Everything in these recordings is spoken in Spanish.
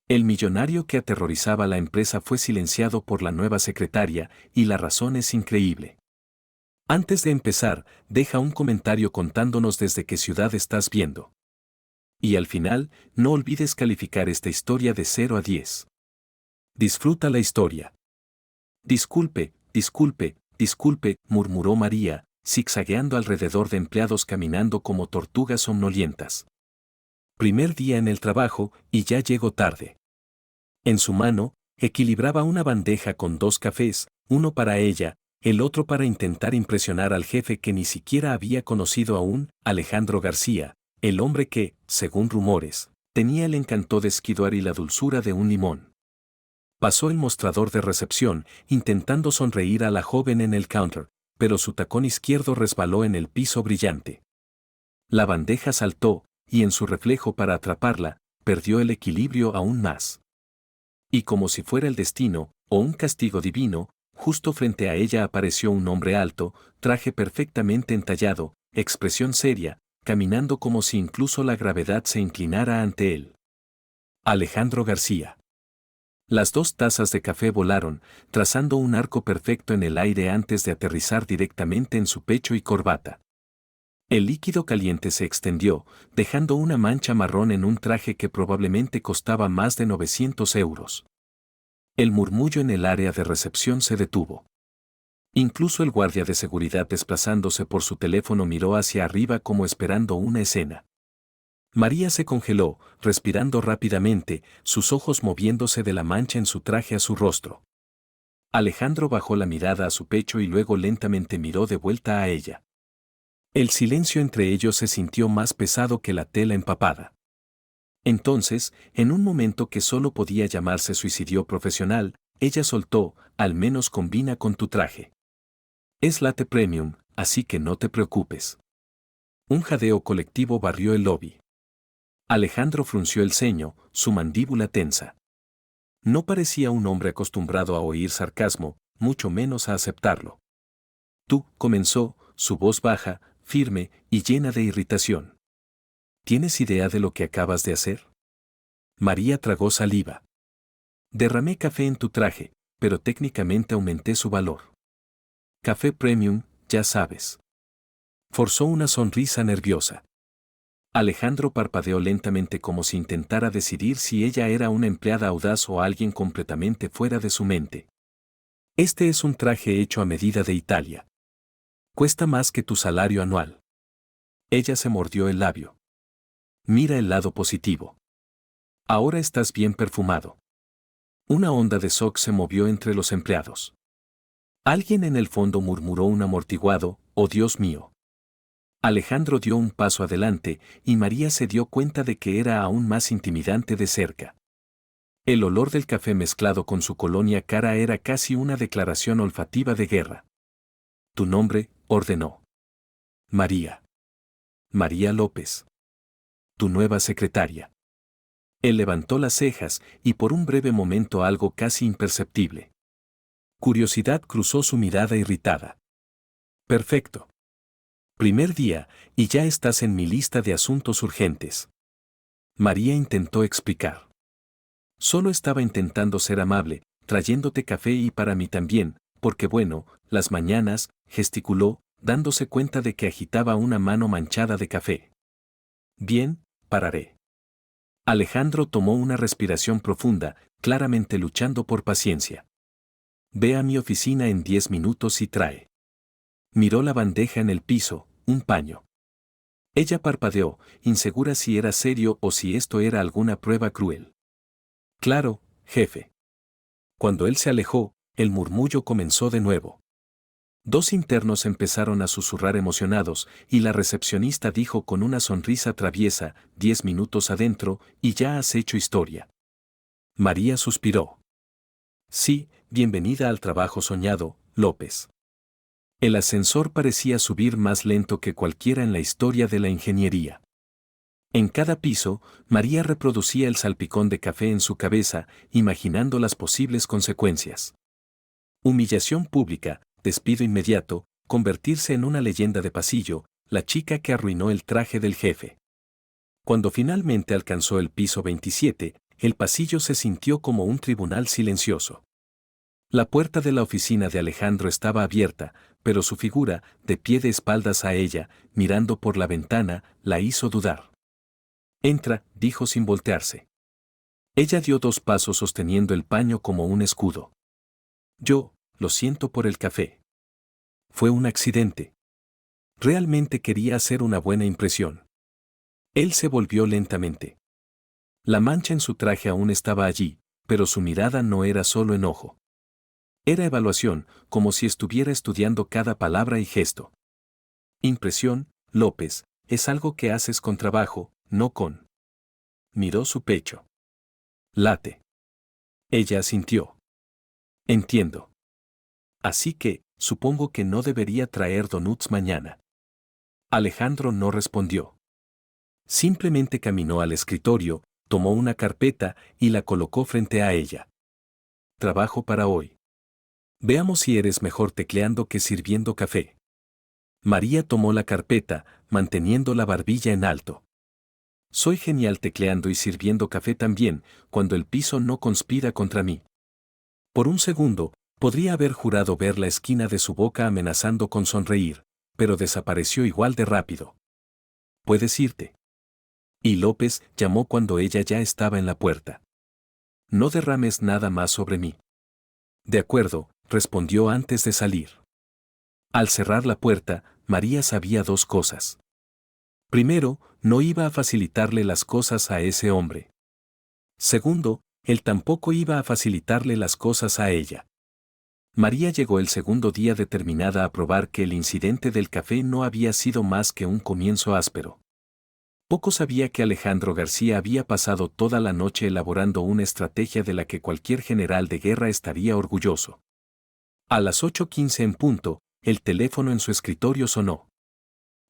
El millonario que aterrorizaba la empresa fue silenciado por la nueva secretaria, y la razón es increíble. Antes de empezar, deja un comentario contándonos desde qué ciudad estás viendo. Y al final, no olvides calificar esta historia de 0 a 10. Disfruta la historia. Disculpe, disculpe, disculpe, murmuró María, zigzagueando alrededor de empleados caminando como tortugas somnolientas. Primer día en el trabajo, y ya llegó tarde. En su mano, equilibraba una bandeja con 2 cafés, uno para ella, el otro para intentar impresionar al jefe que ni siquiera había conocido aún, Alejandro García, el hombre que, según rumores, tenía el encanto de esquiduar y la dulzura de un limón. Pasó el mostrador de recepción, intentando sonreír a la joven en el counter, pero su tacón izquierdo resbaló en el piso brillante. La bandeja saltó, y en su reflejo para atraparla, perdió el equilibrio aún más. Y como si fuera el destino, o un castigo divino, justo frente a ella apareció un hombre alto, traje perfectamente entallado, expresión seria, caminando como si incluso la gravedad se inclinara ante él. Alejandro García. Las 2 tazas de café volaron, trazando un arco perfecto en el aire antes de aterrizar directamente en su pecho y corbata. El líquido caliente se extendió, dejando una mancha marrón en un traje que probablemente costaba más de 900 euros. El murmullo en el área de recepción se detuvo. Incluso el guardia de seguridad desplazándose por su teléfono miró hacia arriba como esperando una escena. María se congeló, respirando rápidamente, sus ojos moviéndose de la mancha en su traje a su rostro. Alejandro bajó la mirada a su pecho y luego lentamente miró de vuelta a ella. El silencio entre ellos se sintió más pesado que la tela empapada. Entonces, en un momento que solo podía llamarse suicidio profesional, ella soltó, al menos combina con tu traje. Es latte premium, así que no te preocupes. Un jadeo colectivo barrió el lobby. Alejandro frunció el ceño, su mandíbula tensa. No parecía un hombre acostumbrado a oír sarcasmo, mucho menos a aceptarlo. Tú, comenzó, su voz baja, firme y llena de irritación. ¿Tienes idea de lo que acabas de hacer? María tragó saliva. Derramé café en tu traje, pero técnicamente aumenté su valor. Café premium, ya sabes. Forzó una sonrisa nerviosa. Alejandro parpadeó lentamente como si intentara decidir si ella era una empleada audaz o alguien completamente fuera de su mente. Este es un traje hecho a medida de Italia. Cuesta más que tu salario anual. Ella se mordió el labio. Mira el lado positivo. Ahora estás bien perfumado. Una onda de shock se movió entre los empleados. Alguien en el fondo murmuró un amortiguado, «Oh Dios mío». Alejandro dio un paso adelante, y María se dio cuenta de que era aún más intimidante de cerca. El olor del café mezclado con su colonia cara era casi una declaración olfativa de guerra. «Tu nombre», ordenó. «María. María López. Tu nueva secretaria». Él levantó las cejas, y por un breve momento algo casi imperceptible. Curiosidad cruzó su mirada irritada. «Perfecto. Primer día, y ya estás en mi lista de asuntos urgentes». María intentó explicar. Solo estaba intentando ser amable, trayéndote café y para mí también, porque bueno, las mañanas, gesticuló, dándose cuenta de que agitaba una mano manchada de café. Bien, pararé. Alejandro tomó una respiración profunda, claramente luchando por paciencia. Ve a mi oficina en 10 minutos y trae. Miró la bandeja en el piso, un paño. Ella parpadeó, insegura si era serio o si esto era alguna prueba cruel. Claro, jefe. Cuando él se alejó, el murmullo comenzó de nuevo. 2 internos empezaron a susurrar emocionados, y la recepcionista dijo con una sonrisa traviesa, 10 minutos adentro, y ya has hecho historia. María suspiró. Sí, bienvenida al trabajo soñado, López. El ascensor parecía subir más lento que cualquiera en la historia de la ingeniería. En cada piso, María reproducía el salpicón de café en su cabeza, imaginando las posibles consecuencias. Humillación pública, despido inmediato, convertirse en una leyenda de pasillo, la chica que arruinó el traje del jefe. Cuando finalmente alcanzó el piso 27, el pasillo se sintió como un tribunal silencioso. La puerta de la oficina de Alejandro estaba abierta, pero su figura, de pie de espaldas a ella, mirando por la ventana, la hizo dudar. «Entra», dijo sin voltearse. Ella dio 2 pasos sosteniendo el paño como un escudo. «Yo, lo siento por el café. Fue un accidente. Realmente quería hacer una buena impresión». Él se volvió lentamente. La mancha en su traje aún estaba allí, pero su mirada no era solo enojo. Era evaluación, como si estuviera estudiando cada palabra y gesto. «Impresión, López, es algo que haces con trabajo, no con». Miró su pecho. «Late». Ella asintió. «Entiendo. Así que, supongo que no debería traer donuts mañana». Alejandro no respondió. Simplemente caminó al escritorio, tomó una carpeta y la colocó frente a ella. «Trabajo para hoy. Veamos si eres mejor tecleando que sirviendo café». María tomó la carpeta, manteniendo la barbilla en alto. «Soy genial tecleando y sirviendo café también, cuando el piso no conspira contra mí». Por un segundo, podría haber jurado ver la esquina de su boca amenazando con sonreír, pero desapareció igual de rápido. «Puedes irte». Y López llamó cuando ella ya estaba en la puerta. «No derrames nada más sobre mí». «De acuerdo», respondió antes de salir. Al cerrar la puerta, María sabía 2 cosas. Primero, no iba a facilitarle las cosas a ese hombre. Segundo, él tampoco iba a facilitarle las cosas a ella. María llegó el segundo día determinada a probar que el incidente del café no había sido más que un comienzo áspero. Poco sabía que Alejandro García había pasado toda la noche elaborando una estrategia de la que cualquier general de guerra estaría orgulloso. A las 8:15 en punto, el teléfono en su escritorio sonó.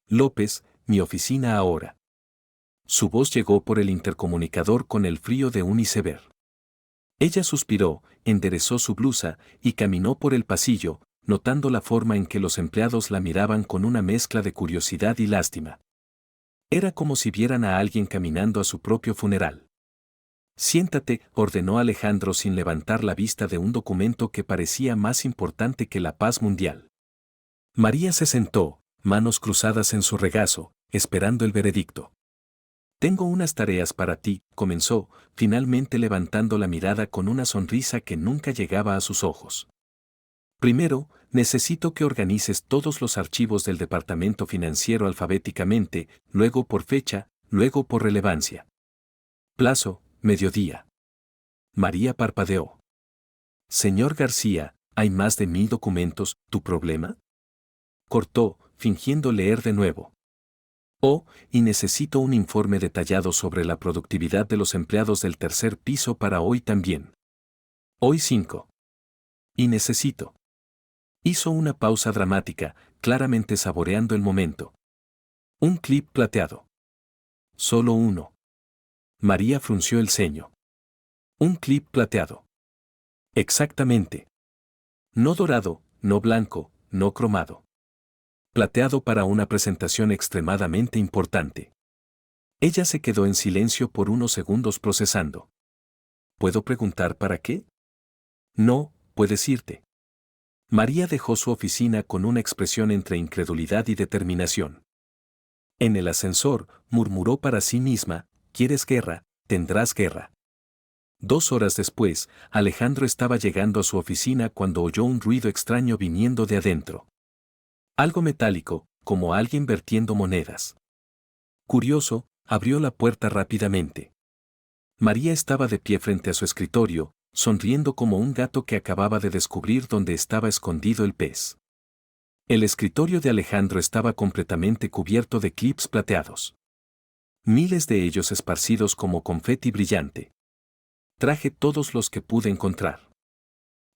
«López, mi oficina ahora». Su voz llegó por el intercomunicador con el frío de un iceberg. Ella suspiró, enderezó su blusa y caminó por el pasillo, notando la forma en que los empleados la miraban con una mezcla de curiosidad y lástima. Era como si vieran a alguien caminando a su propio funeral. «Siéntate», ordenó Alejandro sin levantar la vista de un documento que parecía más importante que la paz mundial. María se sentó, manos cruzadas en su regazo, esperando el veredicto. «Tengo unas tareas para ti», comenzó, finalmente levantando la mirada con una sonrisa que nunca llegaba a sus ojos. «Primero, necesito que organices todos los archivos del departamento financiero alfabéticamente, luego por fecha, luego por relevancia. Plazo, mediodía». María parpadeó. «Señor García, hay más de 1000 documentos, ¿tu problema?». Cortó, fingiendo leer de nuevo. «Oh, y necesito un informe detallado sobre la productividad de los empleados del tercer piso para hoy también. Hoy 5. Y necesito». Hizo una pausa dramática, claramente saboreando el momento. «Un clip plateado». «Solo uno». María frunció el ceño. «Un clip plateado». «Exactamente. No dorado, no blanco, no cromado. Plateado para una presentación extremadamente importante». Ella se quedó en silencio por unos segundos procesando. «¿Puedo preguntar para qué?». «No, puedes irte». María dejó su oficina con una expresión entre incredulidad y determinación. En el ascensor, murmuró para sí misma: «¿Quieres guerra? Tendrás guerra». 2 horas después, Alejandro estaba llegando a su oficina cuando oyó un ruido extraño viniendo de adentro. Algo metálico, como alguien vertiendo monedas. Curioso, abrió la puerta rápidamente. María estaba de pie frente a su escritorio, sonriendo como un gato que acababa de descubrir dónde estaba escondido el pez. El escritorio de Alejandro estaba completamente cubierto de clips plateados. Miles de ellos esparcidos como confeti brillante. «Traje todos los que pude encontrar».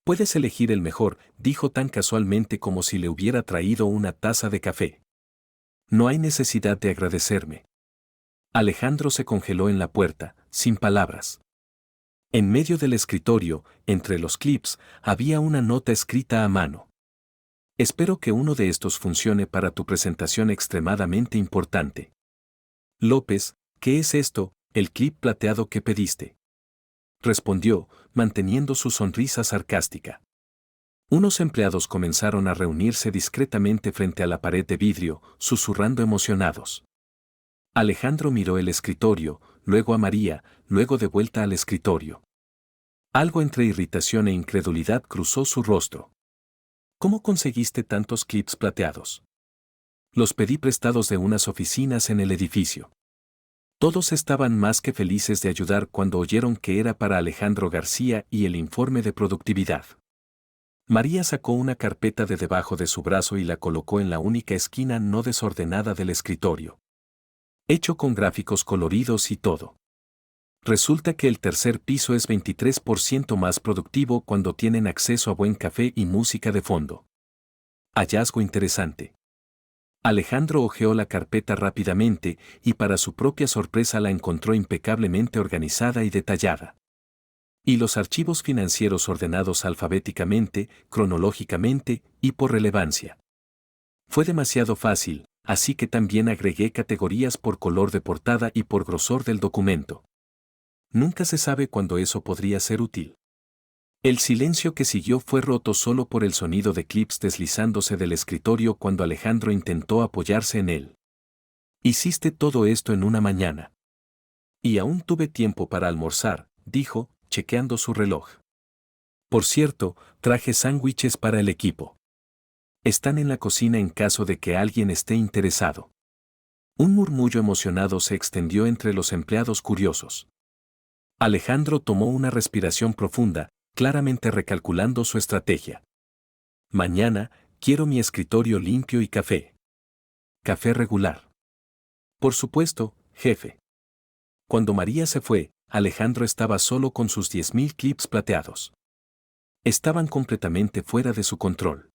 «Puedes elegir el mejor», dijo tan casualmente como si le hubiera traído una taza de café. «No hay necesidad de agradecerme». Alejandro se congeló en la puerta, sin palabras. En medio del escritorio, entre los clips, había una nota escrita a mano. «Espero que uno de estos funcione para tu presentación extremadamente importante. López, ¿qué es esto, el clip plateado que pediste?». respondió, manteniendo su sonrisa sarcástica. Unos empleados comenzaron a reunirse discretamente frente a la pared de vidrio, susurrando emocionados. Alejandro miró el escritorio, luego a María, luego de vuelta al escritorio. Algo entre irritación e incredulidad cruzó su rostro. ¿Cómo conseguiste tantos clips plateados? Los pedí prestados de unas oficinas en el edificio. Todos estaban más que felices de ayudar cuando oyeron que era para Alejandro García y el informe de productividad. María sacó una carpeta de debajo de su brazo y la colocó en la única esquina no desordenada del escritorio. Hecho con gráficos coloridos y todo. Resulta que el tercer piso es 23% más productivo cuando tienen acceso a buen café y música de fondo. Hallazgo interesante. Alejandro hojeó la carpeta rápidamente y para su propia sorpresa la encontró impecablemente organizada y detallada. Y los archivos financieros ordenados alfabéticamente, cronológicamente y por relevancia. Fue demasiado fácil, así que también agregué categorías por color de portada y por grosor del documento. Nunca se sabe cuándo eso podría ser útil. El silencio que siguió fue roto solo por el sonido de clips deslizándose del escritorio cuando Alejandro intentó apoyarse en él. Hiciste todo esto en una mañana. Y aún tuve tiempo para almorzar, dijo, chequeando su reloj. Por cierto, traje sándwiches para el equipo. Están en la cocina en caso de que alguien esté interesado. Un murmullo emocionado se extendió entre los empleados curiosos. Alejandro tomó una respiración profunda, claramente recalculando su estrategia. Mañana, quiero mi escritorio limpio y café. Café regular. Por supuesto, jefe. Cuando María se fue, Alejandro estaba solo con sus 10.000 clips plateados. Estaban completamente fuera de su control.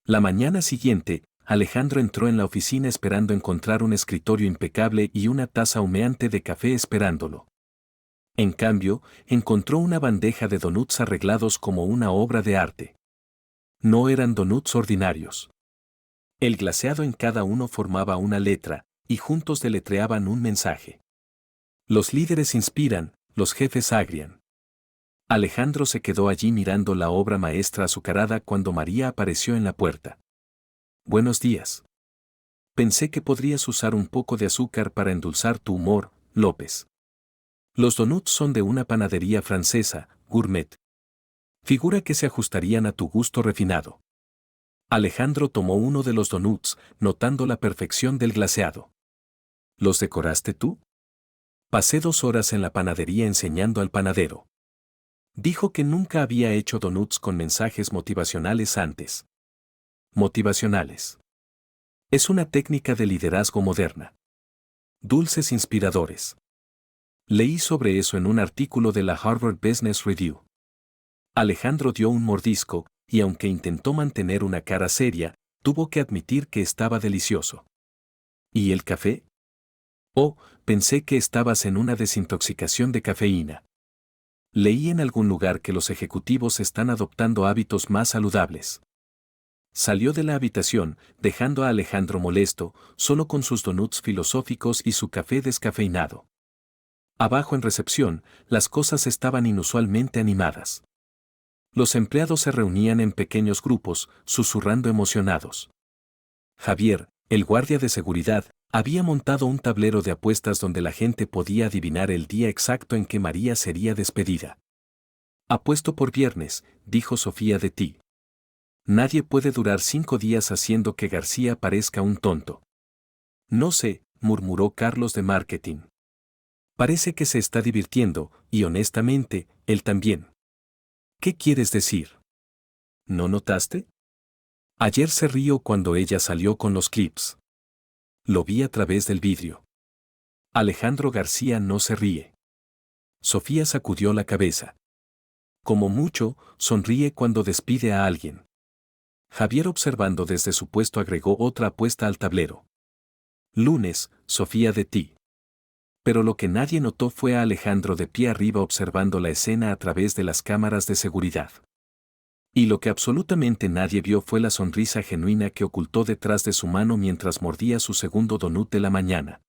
La mañana siguiente, Alejandro entró en la oficina esperando encontrar un escritorio impecable y una taza humeante de café esperándolo. En cambio, encontró una bandeja de donuts arreglados como una obra de arte. No eran donuts ordinarios. El glaseado en cada uno formaba una letra, y juntos deletreaban un mensaje. Los líderes inspiran, los jefes agrian. Alejandro se quedó allí mirando la obra maestra azucarada cuando María apareció en la puerta. Buenos días. Pensé que podrías usar un poco de azúcar para endulzar tu humor, López. Los donuts son de una panadería francesa, gourmet. Figura que se ajustarían a tu gusto refinado. Alejandro tomó uno de los donuts, notando la perfección del glaseado. ¿Los decoraste tú? Pasé 2 horas en la panadería enseñando al panadero. Dijo que nunca había hecho donuts con mensajes motivacionales antes. Motivacionales. Es una técnica de liderazgo moderna. Dulces inspiradores. Leí sobre eso en un artículo de la Harvard Business Review. Alejandro dio un mordisco, y aunque intentó mantener una cara seria, tuvo que admitir que estaba delicioso. ¿Y el café? Oh, pensé que estabas en una desintoxicación de cafeína. Leí en algún lugar que los ejecutivos están adoptando hábitos más saludables. Salió de la habitación, dejando a Alejandro molesto, solo con sus donuts filosóficos y su café descafeinado. Abajo en recepción, las cosas estaban inusualmente animadas. Los empleados se reunían en pequeños grupos, susurrando emocionados. Javier, el guardia de seguridad, había montado un tablero de apuestas donde la gente podía adivinar el día exacto en que María sería despedida. Apuesto por viernes, dijo Sofía de ti. Nadie puede durar 5 días haciendo que García parezca un tonto. No sé, murmuró Carlos de marketing. Parece que se está divirtiendo, y honestamente, él también. ¿Qué quieres decir? ¿No notaste? Ayer se rió cuando ella salió con los clips. Lo vi a través del vidrio. Alejandro García no se ríe. Sofía sacudió la cabeza. Como mucho, sonríe cuando despide a alguien. Javier, observando desde su puesto, agregó otra apuesta al tablero. Lunes, Sofía de ti. Pero lo que nadie notó fue a Alejandro de pie arriba observando la escena a través de las cámaras de seguridad. Y lo que absolutamente nadie vio fue la sonrisa genuina que ocultó detrás de su mano mientras mordía su segundo donut de la mañana.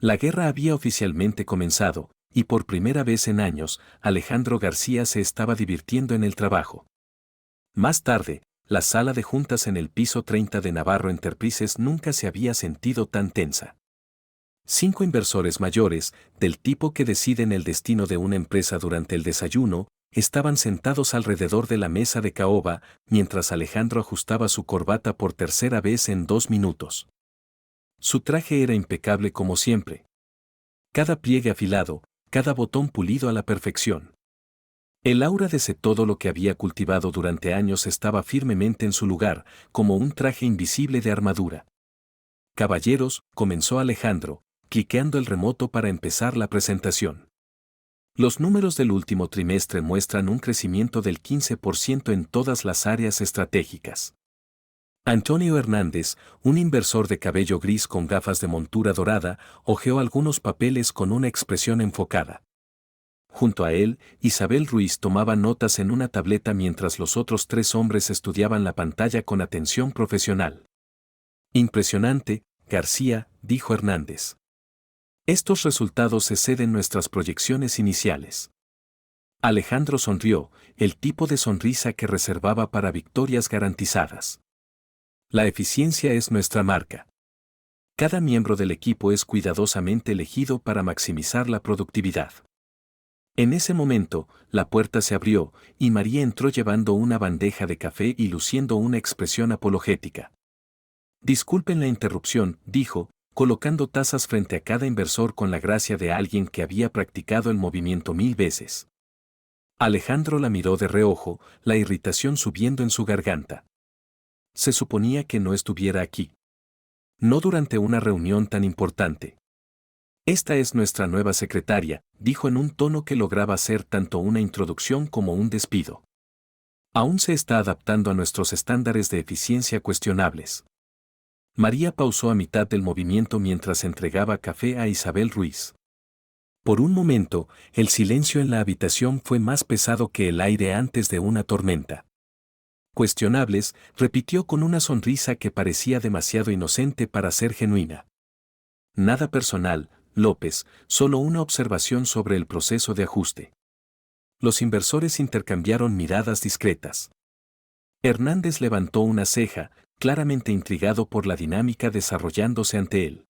La guerra había oficialmente comenzado, y por primera vez en años, Alejandro García se estaba divirtiendo en el trabajo. Más tarde, la sala de juntas en el piso 30 de Navarro Enterprises nunca se había sentido tan tensa. 5 inversores mayores, del tipo que deciden el destino de una empresa durante el desayuno, estaban sentados alrededor de la mesa de caoba, mientras Alejandro ajustaba su corbata por tercera vez en 2 minutos. Su traje era impecable como siempre. Cada pliegue afilado, cada botón pulido a la perfección. El aura de todo lo que había cultivado durante años estaba firmemente en su lugar, como un traje invisible de armadura. Caballeros, comenzó Alejandro, cliqueando el remoto para empezar la presentación. Los números del último trimestre muestran un crecimiento del 15% en todas las áreas estratégicas. Antonio Hernández, un inversor de cabello gris con gafas de montura dorada, hojeó algunos papeles con una expresión enfocada. Junto a él, Isabel Ruiz tomaba notas en una tableta mientras los otros 3 hombres estudiaban la pantalla con atención profesional. Impresionante, García, dijo Hernández. Estos resultados exceden nuestras proyecciones iniciales. Alejandro sonrió, el tipo de sonrisa que reservaba para victorias garantizadas. La eficiencia es nuestra marca. Cada miembro del equipo es cuidadosamente elegido para maximizar la productividad. En ese momento, la puerta se abrió, y María entró llevando una bandeja de café y luciendo una expresión apologética. Disculpen la interrupción, dijo, colocando tazas frente a cada inversor con la gracia de alguien que había practicado el movimiento 1000 veces. Alejandro la miró de reojo, la irritación subiendo en su garganta. Se suponía que no estuviera aquí. No durante una reunión tan importante. Esta es nuestra nueva secretaria, dijo en un tono que lograba ser tanto una introducción como un despido. Aún se está adaptando a nuestros estándares de eficiencia cuestionables. María pausó a mitad del movimiento mientras entregaba café a Isabel Ruiz. Por un momento, el silencio en la habitación fue más pesado que el aire antes de una tormenta. Cuestionables, repitió con una sonrisa que parecía demasiado inocente para ser genuina. Nada personal, López, solo una observación sobre el proceso de ajuste. Los inversores intercambiaron miradas discretas. Hernández levantó una ceja, claramente intrigado por la dinámica desarrollándose ante él.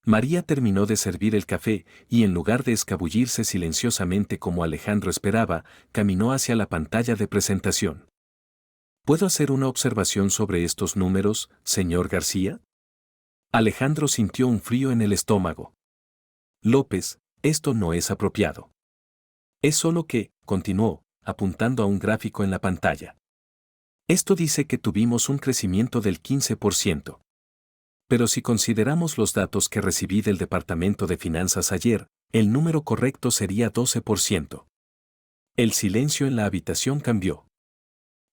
María terminó de servir el café y en lugar de escabullirse silenciosamente como Alejandro esperaba, caminó hacia la pantalla de presentación. ¿Puedo hacer una observación sobre estos números, señor García? Alejandro sintió un frío en el estómago. López, esto no es apropiado. Es solo que, continuó, apuntando a un gráfico en la pantalla. Esto dice que tuvimos un crecimiento del 15%. Pero si consideramos los datos que recibí del Departamento de Finanzas ayer, el número correcto sería 12%. El silencio en la habitación cambió.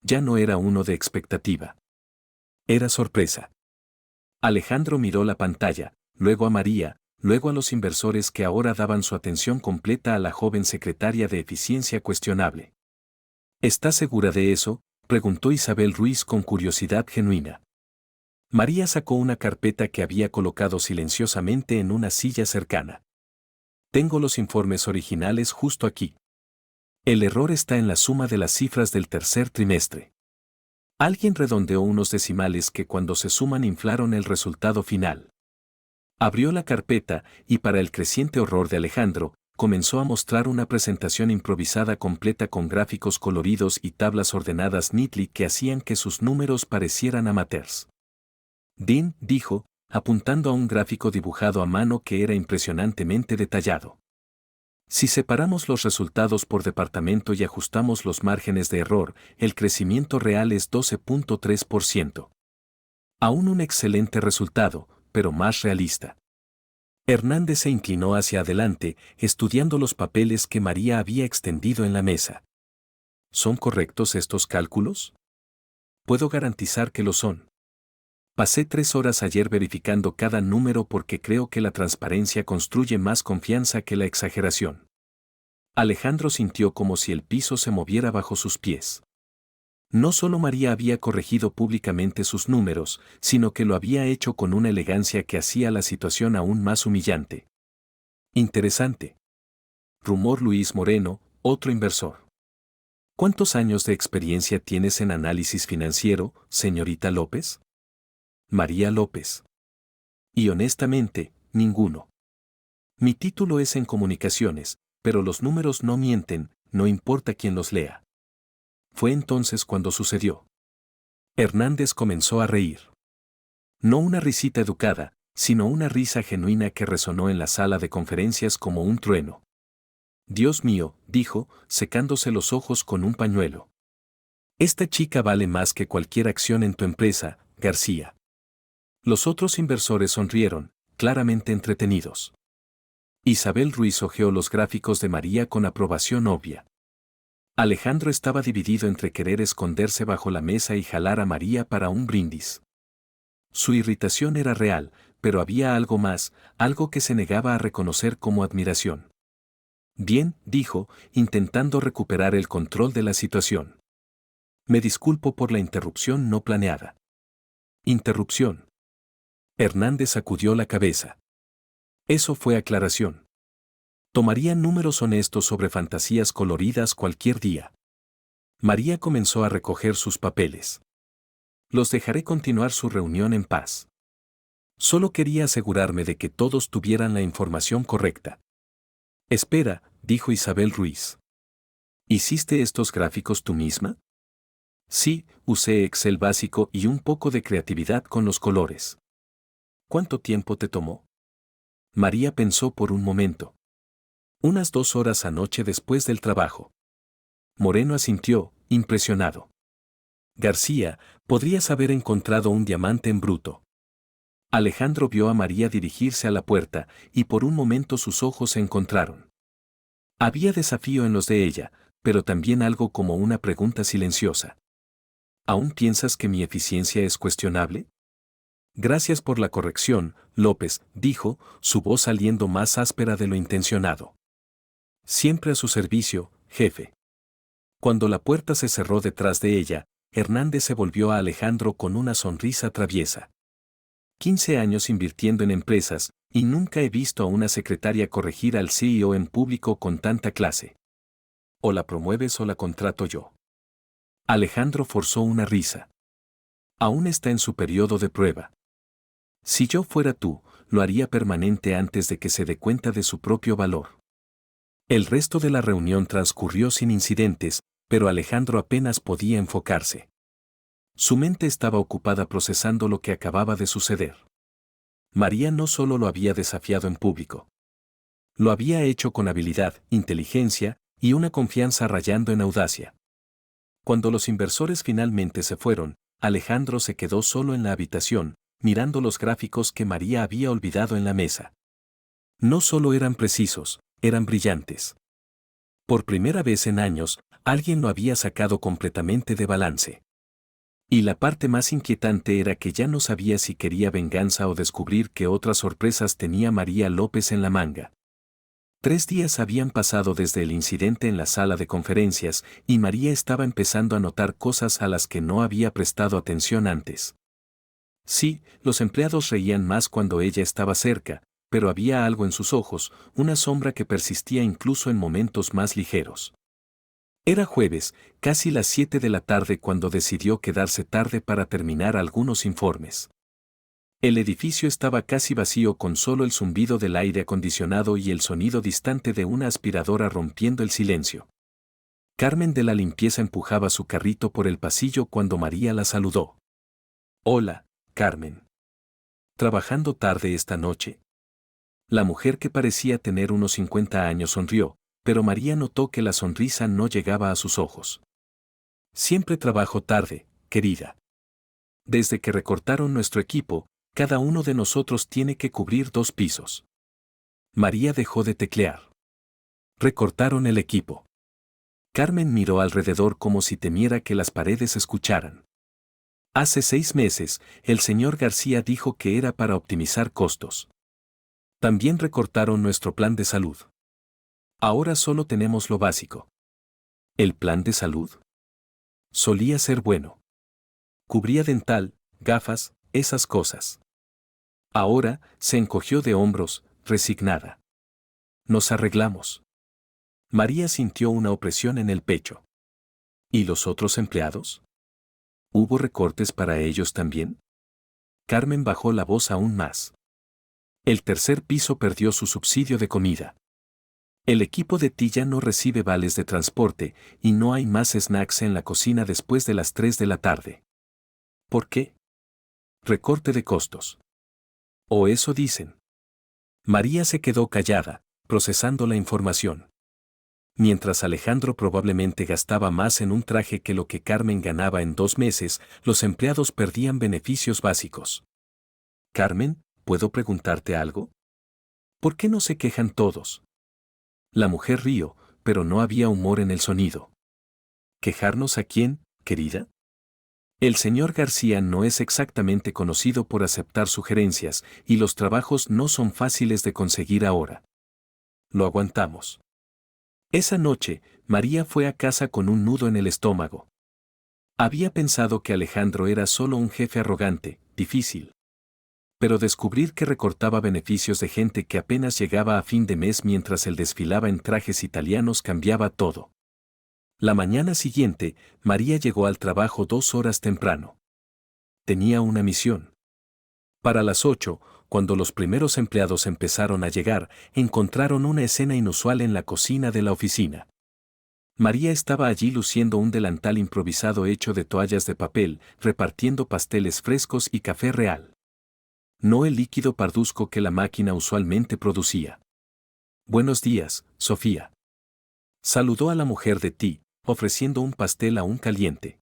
Ya no era uno de expectativa. Era sorpresa. Alejandro miró la pantalla, luego a María, luego a los inversores que ahora daban su atención completa a la joven secretaria de eficiencia cuestionable. ¿Estás segura de eso?, preguntó Isabel Ruiz con curiosidad genuina. María sacó una carpeta que había colocado silenciosamente en una silla cercana. Tengo los informes originales justo aquí. El error está en la suma de las cifras del tercer trimestre. Alguien redondeó unos decimales que cuando se suman inflaron el resultado final. Abrió la carpeta y para el creciente horror de Alejandro, comenzó a mostrar una presentación improvisada completa con gráficos coloridos y tablas ordenadas neatly que hacían que sus números parecieran amateurs. Dean, dijo, apuntando a un gráfico dibujado a mano que era impresionantemente detallado. Si separamos los resultados por departamento y ajustamos los márgenes de error, el crecimiento real es 12.3%. Aún un excelente resultado, pero más realista. Hernández se inclinó hacia adelante, estudiando los papeles que María había extendido en la mesa. ¿Son correctos estos cálculos? Puedo garantizar que lo son. Pasé 3 horas ayer verificando cada número porque creo que la transparencia construye más confianza que la exageración. Alejandro sintió como si el piso se moviera bajo sus pies. No solo María había corregido públicamente sus números, sino que lo había hecho con una elegancia que hacía la situación aún más humillante. Interesante. rumor Luis Moreno, otro inversor. ¿Cuántos años de experiencia tienes en análisis financiero, señorita López? María López. Y honestamente, ninguno. Mi título es en comunicaciones, pero los números no mienten, no importa quién los lea. Fue entonces cuando sucedió. Hernández comenzó a reír. No una risita educada, sino una risa genuina que resonó en la sala de conferencias como un trueno. Dios mío, dijo, secándose los ojos con un pañuelo. Esta chica vale más que cualquier acción en tu empresa, García. Los otros inversores sonrieron, claramente entretenidos. Isabel Ruiz hojeó los gráficos de María con aprobación obvia. Alejandro estaba dividido entre querer esconderse bajo la mesa y jalar a María para un brindis. Su irritación era real, pero había algo más, algo que se negaba a reconocer como admiración. Bien, dijo, intentando recuperar el control de la situación. Me disculpo por la interrupción no planeada. Interrupción. Hernández sacudió la cabeza. Eso fue aclaración. Tomarían números honestos sobre fantasías coloridas cualquier día. María comenzó a recoger sus papeles. Los dejaré continuar su reunión en paz. Solo quería asegurarme de que todos tuvieran la información correcta. Espera, dijo Isabel Ruiz. ¿Hiciste estos gráficos tú misma? Sí, usé Excel básico y un poco de creatividad con los colores. ¿Cuánto tiempo te tomó? María pensó por un momento. Unas 2 horas anoche después del trabajo. Moreno asintió, impresionado. García, podrías haber encontrado un diamante en bruto. Alejandro vio a María dirigirse a la puerta, y por un momento sus ojos se encontraron. Había desafío en los de ella, pero también algo como una pregunta silenciosa. ¿Aún piensas que mi eficiencia es cuestionable? Gracias por la corrección, López, dijo, su voz saliendo más áspera de lo intencionado. Siempre a su servicio, jefe. Cuando la puerta se cerró detrás de ella, Hernández se volvió a Alejandro con una sonrisa traviesa. 15 años invirtiendo en empresas, y nunca he visto a una secretaria corregir al CEO en público con tanta clase. O la promueves o la contrato yo. Alejandro forzó una risa. Aún está en su periodo de prueba. Si yo fuera tú, lo haría permanente antes de que se dé cuenta de su propio valor. El resto de la reunión transcurrió sin incidentes, pero Alejandro apenas podía enfocarse. Su mente estaba ocupada procesando lo que acababa de suceder. María no solo lo había desafiado en público. Lo había hecho con habilidad, inteligencia y una confianza rayando en audacia. Cuando los inversores finalmente se fueron, Alejandro se quedó solo en la habitación, mirando los gráficos que María había olvidado en la mesa. No solo eran precisos, eran brillantes. Por primera vez en años, alguien lo había sacado completamente de balance. Y la parte más inquietante era que ya no sabía si quería venganza o descubrir qué otras sorpresas tenía María López en la manga. 3 días habían pasado desde el incidente en la sala de conferencias, y María estaba empezando a notar cosas a las que no había prestado atención antes. Sí, los empleados reían más cuando ella estaba cerca, pero había algo en sus ojos, una sombra que persistía incluso en momentos más ligeros. Era jueves, casi las 7 de la tarde cuando decidió quedarse tarde para terminar algunos informes. El edificio estaba casi vacío con solo el zumbido del aire acondicionado y el sonido distante de una aspiradora rompiendo el silencio. Carmen de la limpieza empujaba su carrito por el pasillo cuando María la saludó. Hola, Carmen. ¿Trabajando tarde esta noche? La mujer que parecía tener unos 50 años sonrió, pero María notó que la sonrisa no llegaba a sus ojos. Siempre trabajo tarde, querida. Desde que recortaron nuestro equipo, cada uno de nosotros tiene que cubrir 2 pisos. María dejó de teclear. Recortaron el equipo. Carmen miró alrededor como si temiera que las paredes escucharan. Hace 6 meses, el señor García dijo que era para optimizar costos. También recortaron nuestro plan de salud. Ahora solo tenemos lo básico. ¿El plan de salud? Solía ser bueno. Cubría dental, gafas, esas cosas. Ahora, se encogió de hombros, resignada. Nos arreglamos. María sintió una opresión en el pecho. ¿Y los otros empleados? ¿Hubo recortes para ellos también? Carmen bajó la voz aún más. El tercer piso perdió su subsidio de comida. El equipo de Tilla no recibe vales de transporte y no hay más snacks en la cocina después de las 3 de la tarde. ¿Por qué? Recorte de costos. O eso dicen. María se quedó callada, procesando la información. Mientras Alejandro probablemente gastaba más en un traje que lo que Carmen ganaba en 2 meses, los empleados perdían beneficios básicos. Carmen, ¿puedo preguntarte algo? ¿Por qué no se quejan todos? La mujer rió, pero no había humor en el sonido. ¿Quejarnos a quién, querida? El señor García no es exactamente conocido por aceptar sugerencias, y los trabajos no son fáciles de conseguir ahora. Lo aguantamos. Esa noche, María fue a casa con un nudo en el estómago. Había pensado que Alejandro era solo un jefe arrogante, difícil. Pero descubrir que recortaba beneficios de gente que apenas llegaba a fin de mes mientras él desfilaba en trajes italianos cambiaba todo. La mañana siguiente, María llegó al trabajo 2 horas temprano. Tenía una misión. Para las 8, cuando los primeros empleados empezaron a llegar, encontraron una escena inusual en la cocina de la oficina. María estaba allí luciendo un delantal improvisado hecho de toallas de papel, repartiendo pasteles frescos y café real. No el líquido parduzco que la máquina usualmente producía. Buenos días, Sofía. Saludó a la mujer de Ti, ofreciendo un pastel aún caliente.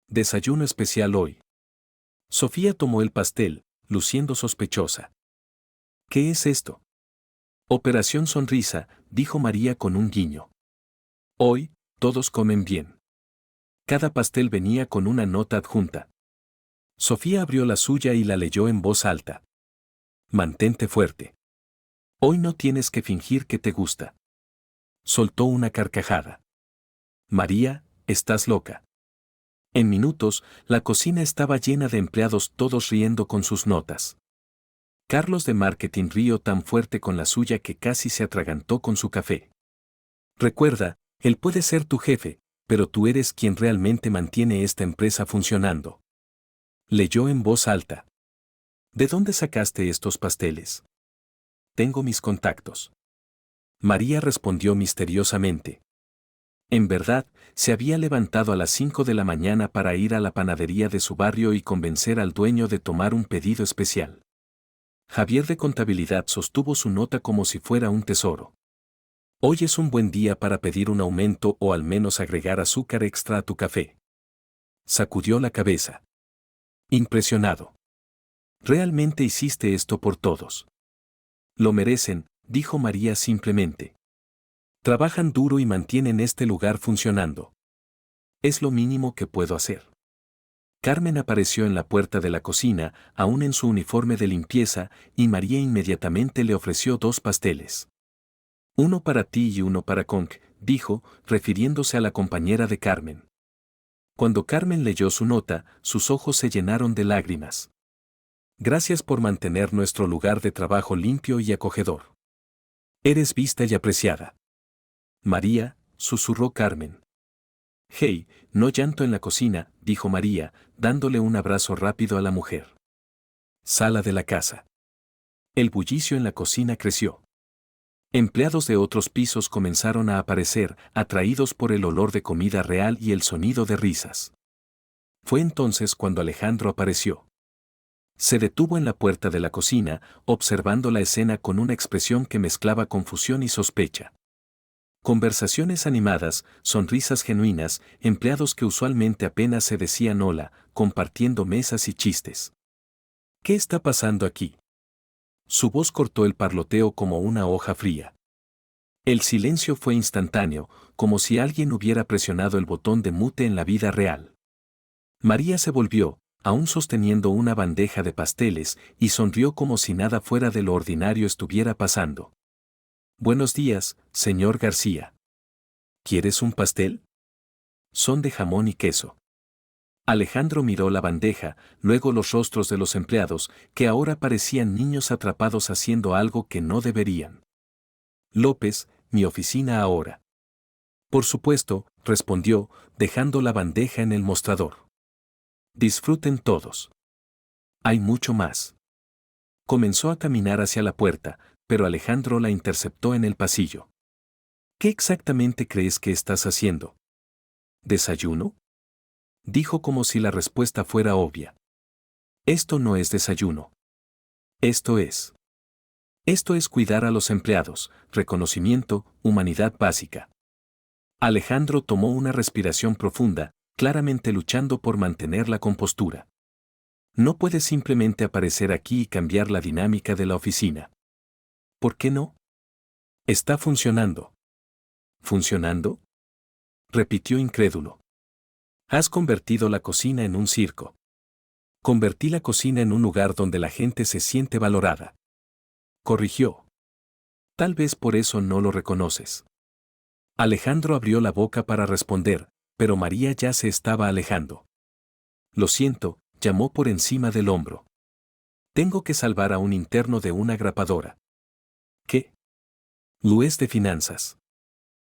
Desayuno especial hoy. Sofía tomó el pastel, luciendo sospechosa. ¿Qué es esto? Operación Sonrisa, dijo María con un guiño. Hoy, todos comen bien. Cada pastel venía con una nota adjunta. Sofía abrió la suya y la leyó en voz alta. Mantente fuerte. Hoy no tienes que fingir que te gusta. Soltó una carcajada. María, estás loca. En minutos, la cocina estaba llena de empleados todos riendo con sus notas. Carlos de marketing rió tan fuerte con la suya que casi se atragantó con su café. Recuerda, él puede ser tu jefe, pero tú eres quien realmente mantiene esta empresa funcionando. Leyó en voz alta. ¿De dónde sacaste estos pasteles? Tengo mis contactos. María respondió misteriosamente. En verdad, se había levantado a las 5 de la mañana para ir a la panadería de su barrio y convencer al dueño de tomar un pedido especial. Javier de Contabilidad sostuvo su nota como si fuera un tesoro. Hoy es un buen día para pedir un aumento o al menos agregar azúcar extra a tu café. Sacudió la cabeza. Impresionado. Realmente hiciste esto por todos. Lo merecen, dijo María simplemente. Trabajan duro y mantienen este lugar funcionando. Es lo mínimo que puedo hacer. Carmen apareció en la puerta de la cocina, aún en su uniforme de limpieza, y María inmediatamente le ofreció 2 pasteles. Uno para ti y uno para Conk, dijo, refiriéndose a la compañera de Carmen. Cuando Carmen leyó su nota, sus ojos se llenaron de lágrimas. Gracias por mantener nuestro lugar de trabajo limpio y acogedor. Eres vista y apreciada. María, susurró Carmen. Hey, no llanto en la cocina, dijo María, dándole un abrazo rápido a la mujer. Sala de la casa. El bullicio en la cocina creció. Empleados de otros pisos comenzaron a aparecer, atraídos por el olor de comida real y el sonido de risas. Fue entonces cuando Alejandro apareció. Se detuvo en la puerta de la cocina, observando la escena con una expresión que mezclaba confusión y sospecha. Conversaciones animadas, sonrisas genuinas, empleados que usualmente apenas se decían hola, compartiendo mesas y chistes. ¿Qué está pasando aquí? Su voz cortó el parloteo como una hoja fría. El silencio fue instantáneo, como si alguien hubiera presionado el botón de mute en la vida real. María se volvió, aún sosteniendo una bandeja de pasteles, y sonrió como si nada fuera de lo ordinario estuviera pasando. Buenos días, señor García. ¿Quieres un pastel? Son de jamón y queso. Alejandro miró la bandeja, luego los rostros de los empleados, que ahora parecían niños atrapados haciendo algo que no deberían. López, mi oficina ahora. Por supuesto, respondió, dejando la bandeja en el mostrador. Disfruten todos. Hay mucho más. Comenzó a caminar hacia la puerta, pero Alejandro la interceptó en el pasillo. ¿Qué exactamente crees que estás haciendo? ¿Desayuno? Dijo como si la respuesta fuera obvia. Esto no es desayuno. Esto es. Esto es cuidar a los empleados, reconocimiento, humanidad básica. Alejandro tomó una respiración profunda, claramente luchando por mantener la compostura. No puedes simplemente aparecer aquí y cambiar la dinámica de la oficina. ¿Por qué no? Está funcionando. ¿Funcionando? Repitió incrédulo. Has convertido la cocina en un circo. Convertí la cocina en un lugar donde la gente se siente valorada. Corrigió. Tal vez por eso no lo reconoces. Alejandro abrió la boca para responder, pero María ya se estaba alejando. Lo siento, llamó por encima del hombro. Tengo que salvar a un interno de una grapadora. ¿Qué? Luis de finanzas.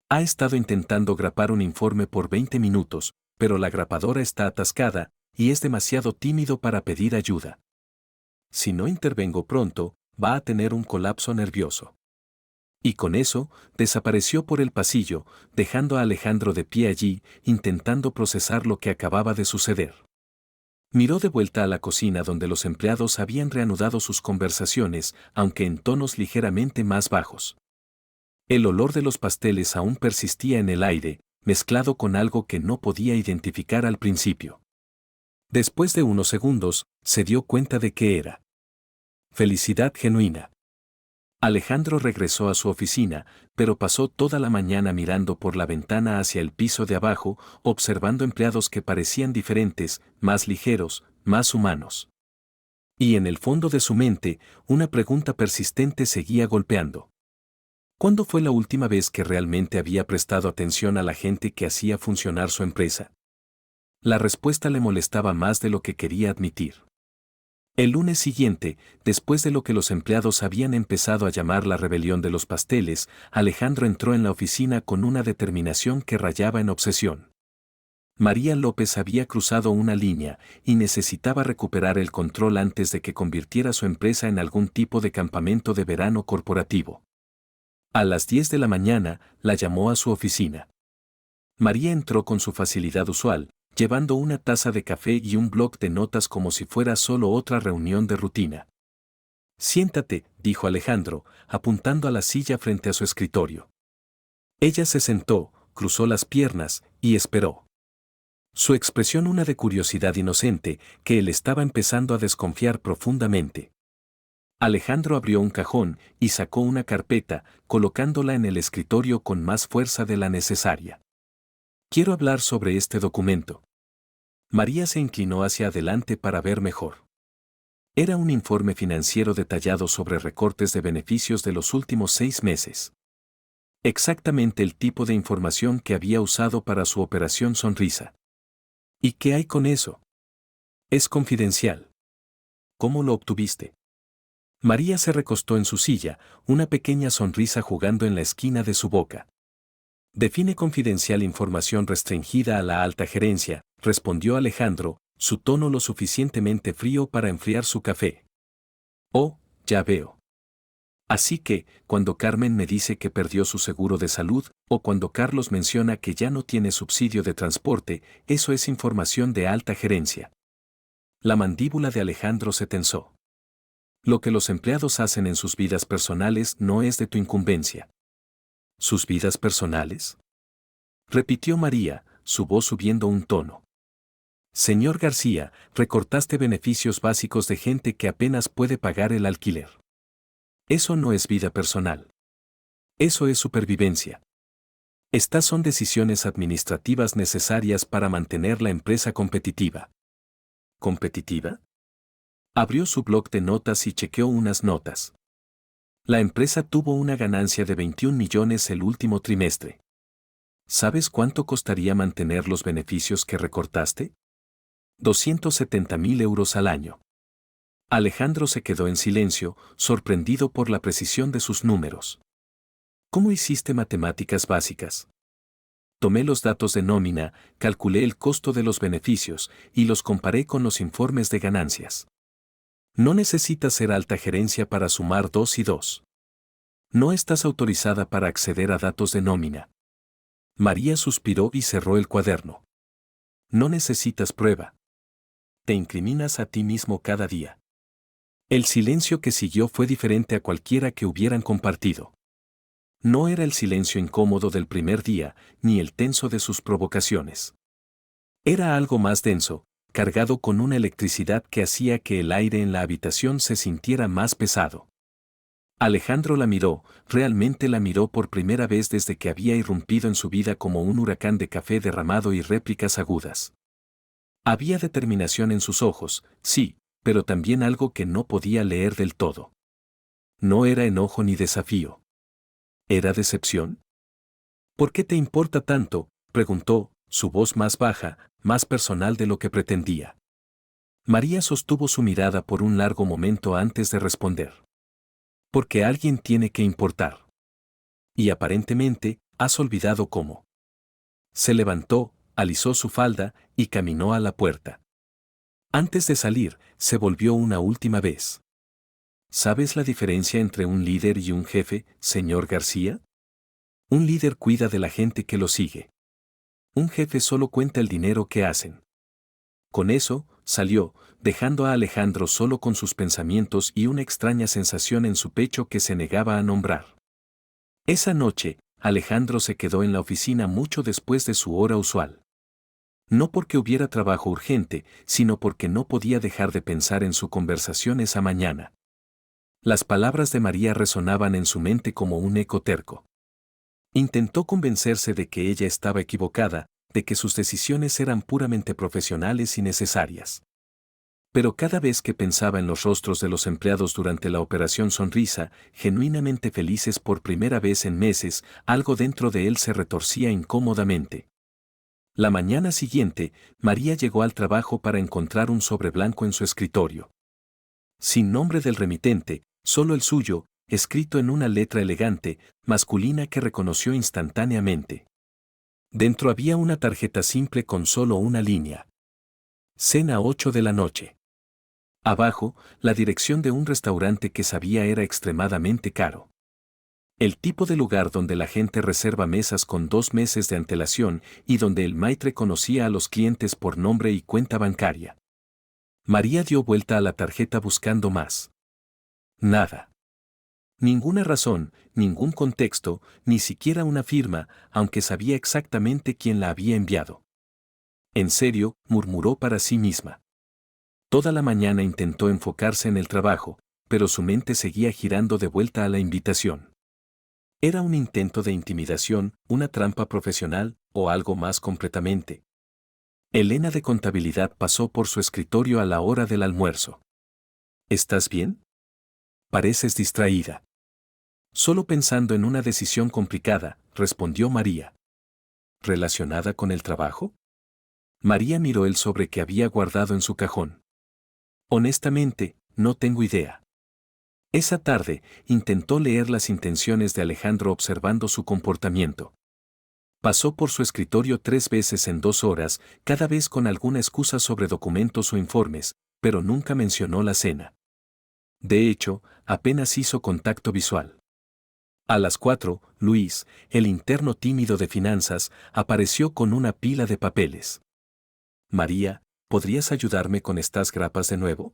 Ha estado intentando grapar un informe por 20 minutos, pero la grapadora está atascada, y es demasiado tímido para pedir ayuda. Si no intervengo pronto, va a tener un colapso nervioso. Y con eso, desapareció por el pasillo, dejando a Alejandro de pie allí, intentando procesar lo que acababa de suceder. Miró de vuelta a la cocina donde los empleados habían reanudado sus conversaciones, aunque en tonos ligeramente más bajos. El olor de los pasteles aún persistía en el aire, mezclado con algo que no podía identificar al principio. Después de unos segundos, se dio cuenta de que era felicidad genuina. Alejandro regresó a su oficina, pero pasó toda la mañana mirando por la ventana hacia el piso de abajo, observando empleados que parecían diferentes, más ligeros, más humanos. Y en el fondo de su mente, una pregunta persistente seguía golpeando. ¿Cuándo fue la última vez que realmente había prestado atención a la gente que hacía funcionar su empresa? La respuesta le molestaba más de lo que quería admitir. El lunes siguiente, después de lo que los empleados habían empezado a llamar la rebelión de los pasteles, Alejandro entró en la oficina con una determinación que rayaba en obsesión. María López había cruzado una línea y necesitaba recuperar el control antes de que convirtiera su empresa en algún tipo de campamento de verano corporativo. A las 10 de la mañana, la llamó a su oficina. María entró con su facilidad usual, llevando una taza de café y un bloc de notas como si fuera solo otra reunión de rutina. Siéntate, dijo Alejandro, apuntando a la silla frente a su escritorio. Ella se sentó, cruzó las piernas y esperó. Su expresión una de curiosidad inocente, que él estaba empezando a desconfiar profundamente. Alejandro abrió un cajón y sacó una carpeta, colocándola en el escritorio con más fuerza de la necesaria. Quiero hablar sobre este documento. María se inclinó hacia adelante para ver mejor. Era un informe financiero detallado sobre recortes de beneficios de los últimos 6 meses. Exactamente el tipo de información que había usado para su operación Sonrisa. ¿Y qué hay con eso? Es confidencial. ¿Cómo lo obtuviste? María se recostó en su silla, una pequeña sonrisa jugando en la esquina de su boca. Define confidencial información restringida a la alta gerencia, respondió Alejandro, su tono lo suficientemente frío para enfriar su café. Oh, ya veo. Así que, cuando Carmen me dice que perdió su seguro de salud, o cuando Carlos menciona que ya no tiene subsidio de transporte, eso es información de alta gerencia. La mandíbula de Alejandro se tensó. Lo que los empleados hacen en sus vidas personales no es de tu incumbencia. ¿Sus vidas personales? Repitió María, su voz subiendo un tono. Señor García, recortaste beneficios básicos de gente que apenas puede pagar el alquiler. Eso no es vida personal. Eso es supervivencia. Estas son decisiones administrativas necesarias para mantener la empresa competitiva. ¿Competitiva? Abrió su bloc de notas y chequeó unas notas. La empresa tuvo una ganancia de 21 millones el último trimestre. ¿Sabes cuánto costaría mantener los beneficios que recortaste? 270.000 euros al año. Alejandro se quedó en silencio, sorprendido por la precisión de sus números. ¿Cómo hiciste matemáticas básicas? Tomé los datos de nómina, calculé el costo de los beneficios y los comparé con los informes de ganancias. No necesitas ser alta gerencia para sumar 2 y 2. No estás autorizada para acceder a datos de nómina. María suspiró y cerró el cuaderno. No necesitas prueba. Te incriminas a ti mismo cada día. El silencio que siguió fue diferente a cualquiera que hubieran compartido. No era el silencio incómodo del primer día, ni el tenso de sus provocaciones. Era algo más denso, cargado con una electricidad que hacía que el aire en la habitación se sintiera más pesado. Alejandro la miró, realmente la miró por primera vez desde que había irrumpido en su vida como un huracán de café derramado y réplicas agudas. Había determinación en sus ojos, sí, pero también algo que no podía leer del todo. No era enojo ni desafío. ¿Era decepción? ¿Por qué te importa tanto?, preguntó, su voz más baja, más personal de lo que pretendía. María sostuvo su mirada por un largo momento antes de responder. Porque alguien tiene que importar. Y aparentemente, has olvidado cómo. Se levantó, alisó su falda y caminó a la puerta. Antes de salir, se volvió una última vez. ¿Sabes la diferencia entre un líder y un jefe, señor García? Un líder cuida de la gente que lo sigue. Un jefe solo cuenta el dinero que hacen. Con eso, salió, dejando a Alejandro solo con sus pensamientos y una extraña sensación en su pecho que se negaba a nombrar. Esa noche, Alejandro se quedó en la oficina mucho después de su hora usual. No porque hubiera trabajo urgente, sino porque no podía dejar de pensar en su conversación esa mañana. Las palabras de María resonaban en su mente como un eco terco. Intentó convencerse de que ella estaba equivocada, de que sus decisiones eran puramente profesionales y necesarias. Pero cada vez que pensaba en los rostros de los empleados durante la operación Sonrisa, genuinamente felices por primera vez en meses, algo dentro de él se retorcía incómodamente. La mañana siguiente, María llegó al trabajo para encontrar un sobre blanco en su escritorio. Sin nombre del remitente, solo el suyo, escrito en una letra elegante, masculina que reconoció instantáneamente. Dentro había una tarjeta simple con solo una línea. Cena 8 de la noche. Abajo, la dirección de un restaurante que sabía era extremadamente caro. El tipo de lugar donde la gente reserva mesas con 2 meses de antelación y donde el maitre conocía a los clientes por nombre y cuenta bancaria. María dio vuelta a la tarjeta buscando más. Nada. Ninguna razón, ningún contexto, ni siquiera una firma, aunque sabía exactamente quién la había enviado. En serio, murmuró para sí misma. Toda la mañana intentó enfocarse en el trabajo, pero su mente seguía girando de vuelta a la invitación. ¿Era un intento de intimidación, una trampa profesional, o algo más completamente? Elena de Contabilidad pasó por su escritorio a la hora del almuerzo. ¿Estás bien? Pareces distraída. Solo pensando en una decisión complicada, respondió María. ¿Relacionada con el trabajo? María miró el sobre que había guardado en su cajón. Honestamente, no tengo idea. Esa tarde, intentó leer las intenciones de Alejandro observando su comportamiento. Pasó por su escritorio 3 veces en 2 horas, cada vez con alguna excusa sobre documentos o informes, pero nunca mencionó la cena. De hecho, apenas hizo contacto visual. A las 4, Luis, el interno tímido de finanzas, apareció con una pila de papeles. María, ¿podrías ayudarme con estas grapas de nuevo?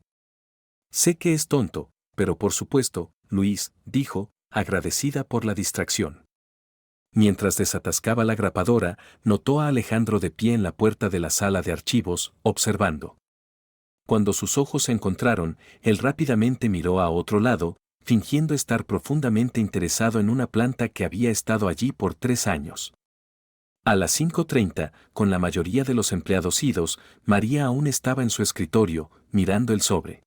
Sé que es tonto, pero por supuesto, Luis, dijo, agradecida por la distracción. Mientras desatascaba la grapadora, notó a Alejandro de pie en la puerta de la sala de archivos, observando. Cuando sus ojos se encontraron, él rápidamente miró a otro lado, fingiendo estar profundamente interesado en una planta que había estado allí por 3 años. A las 5:30, con la mayoría de los empleados idos, María aún estaba en su escritorio, mirando el sobre.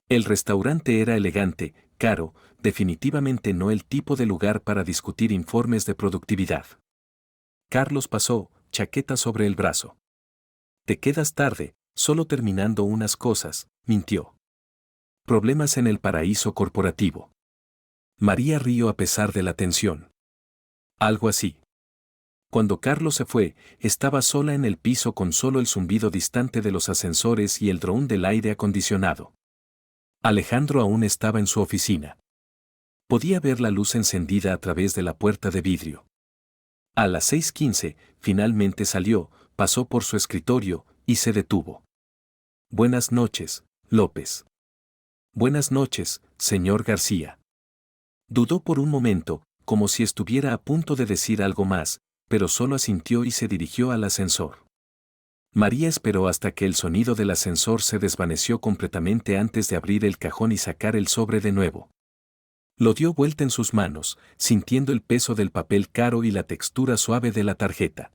El restaurante era elegante, caro, definitivamente no el tipo de lugar para discutir informes de productividad. Carlos pasó, chaqueta sobre el brazo. Te quedas tarde, solo terminando unas cosas, mintió. Problemas en el paraíso corporativo. María rió a pesar de la tensión. Algo así. Cuando Carlos se fue, estaba sola en el piso con solo el zumbido distante de los ascensores y el drone del aire acondicionado. Alejandro aún estaba en su oficina. Podía ver la luz encendida a través de la puerta de vidrio. A las 6:15, finalmente salió, pasó por su escritorio y se detuvo. Buenas noches, López. Buenas noches, señor García. Dudó por un momento, como si estuviera a punto de decir algo más, pero solo asintió y se dirigió al ascensor. María esperó hasta que el sonido del ascensor se desvaneció completamente antes de abrir el cajón y sacar el sobre de nuevo. Lo dio vuelta en sus manos, sintiendo el peso del papel caro y la textura suave de la tarjeta.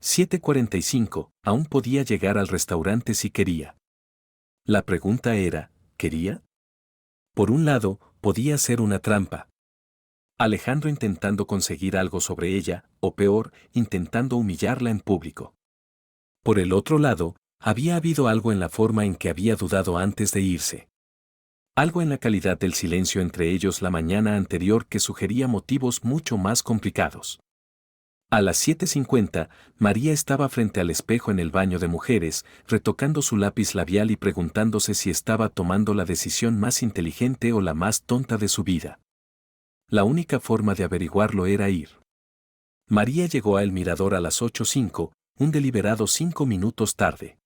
7:45, aún podía llegar al restaurante si quería. La pregunta era, ¿quería? Por un lado, podía ser una trampa. Alejandro intentando conseguir algo sobre ella, o peor, intentando humillarla en público. Por el otro lado, había habido algo en la forma en que había dudado antes de irse. Algo en la calidad del silencio entre ellos la mañana anterior que sugería motivos mucho más complicados. A las 7:50, María estaba frente al espejo en el baño de mujeres, retocando su lápiz labial y preguntándose si estaba tomando la decisión más inteligente o la más tonta de su vida. La única forma de averiguarlo era ir. María llegó a El Mirador a las 8:05, un deliberado 5 minutos tarde.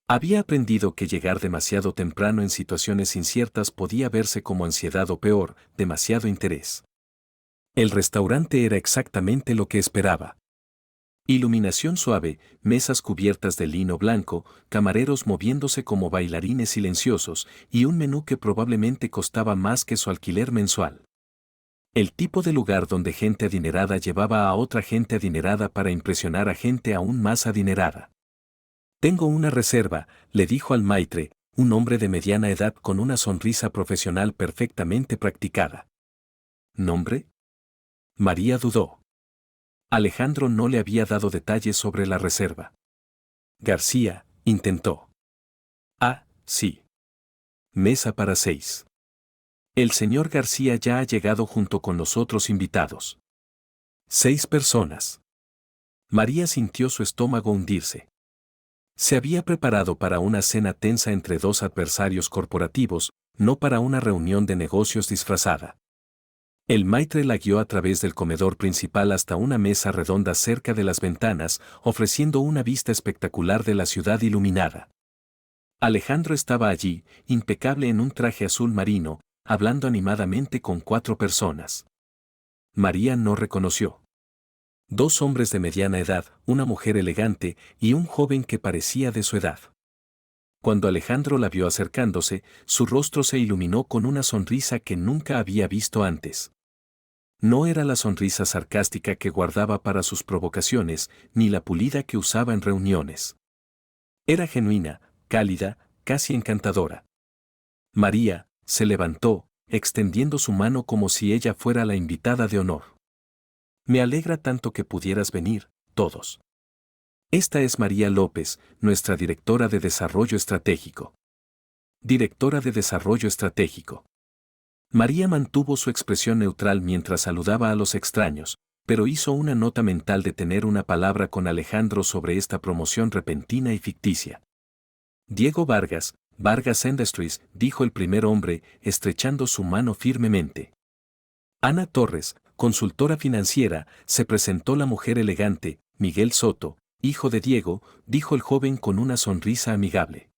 Había aprendido que llegar demasiado temprano en situaciones inciertas podía verse como ansiedad o peor, demasiado interés. El restaurante era exactamente lo que esperaba. Iluminación suave, mesas cubiertas de lino blanco, camareros moviéndose como bailarines silenciosos y un menú que probablemente costaba más que su alquiler mensual. El tipo de lugar donde gente adinerada llevaba a otra gente adinerada para impresionar a gente aún más adinerada. Tengo una reserva, le dijo al maitre, un hombre de mediana edad con una sonrisa profesional perfectamente practicada. ¿Nombre? María dudó. Alejandro no le había dado detalles sobre la reserva. García, intentó. Ah, sí. Mesa para 6. El señor García ya ha llegado junto con los otros invitados. 6 personas. María sintió su estómago hundirse. Se había preparado para una cena tensa entre dos adversarios corporativos, no para una reunión de negocios disfrazada. El maitre la guió a través del comedor principal hasta una mesa redonda cerca de las ventanas, ofreciendo una vista espectacular de la ciudad iluminada. Alejandro estaba allí, impecable en un traje azul marino, hablando animadamente con 4 personas. María no reconoció. 2 hombres de mediana edad, una mujer elegante y un joven que parecía de su edad. Cuando Alejandro la vio acercándose, su rostro se iluminó con una sonrisa que nunca había visto antes. No era la sonrisa sarcástica que guardaba para sus provocaciones, ni la pulida que usaba en reuniones. Era genuina, cálida, casi encantadora. María se levantó, extendiendo su mano como si ella fuera la invitada de honor. Me alegra tanto que pudieras venir, todos. Esta es María López, nuestra directora de Desarrollo Estratégico. Directora de Desarrollo Estratégico. María mantuvo su expresión neutral mientras saludaba a los extraños, pero hizo una nota mental de tener una palabra con Alejandro sobre esta promoción repentina y ficticia. Diego Vargas, Vargas Industries, dijo el primer hombre, estrechando su mano firmemente. Ana Torres, consultora financiera, se presentó la mujer elegante, Miguel Soto, hijo de Diego, dijo el joven con una sonrisa amigable.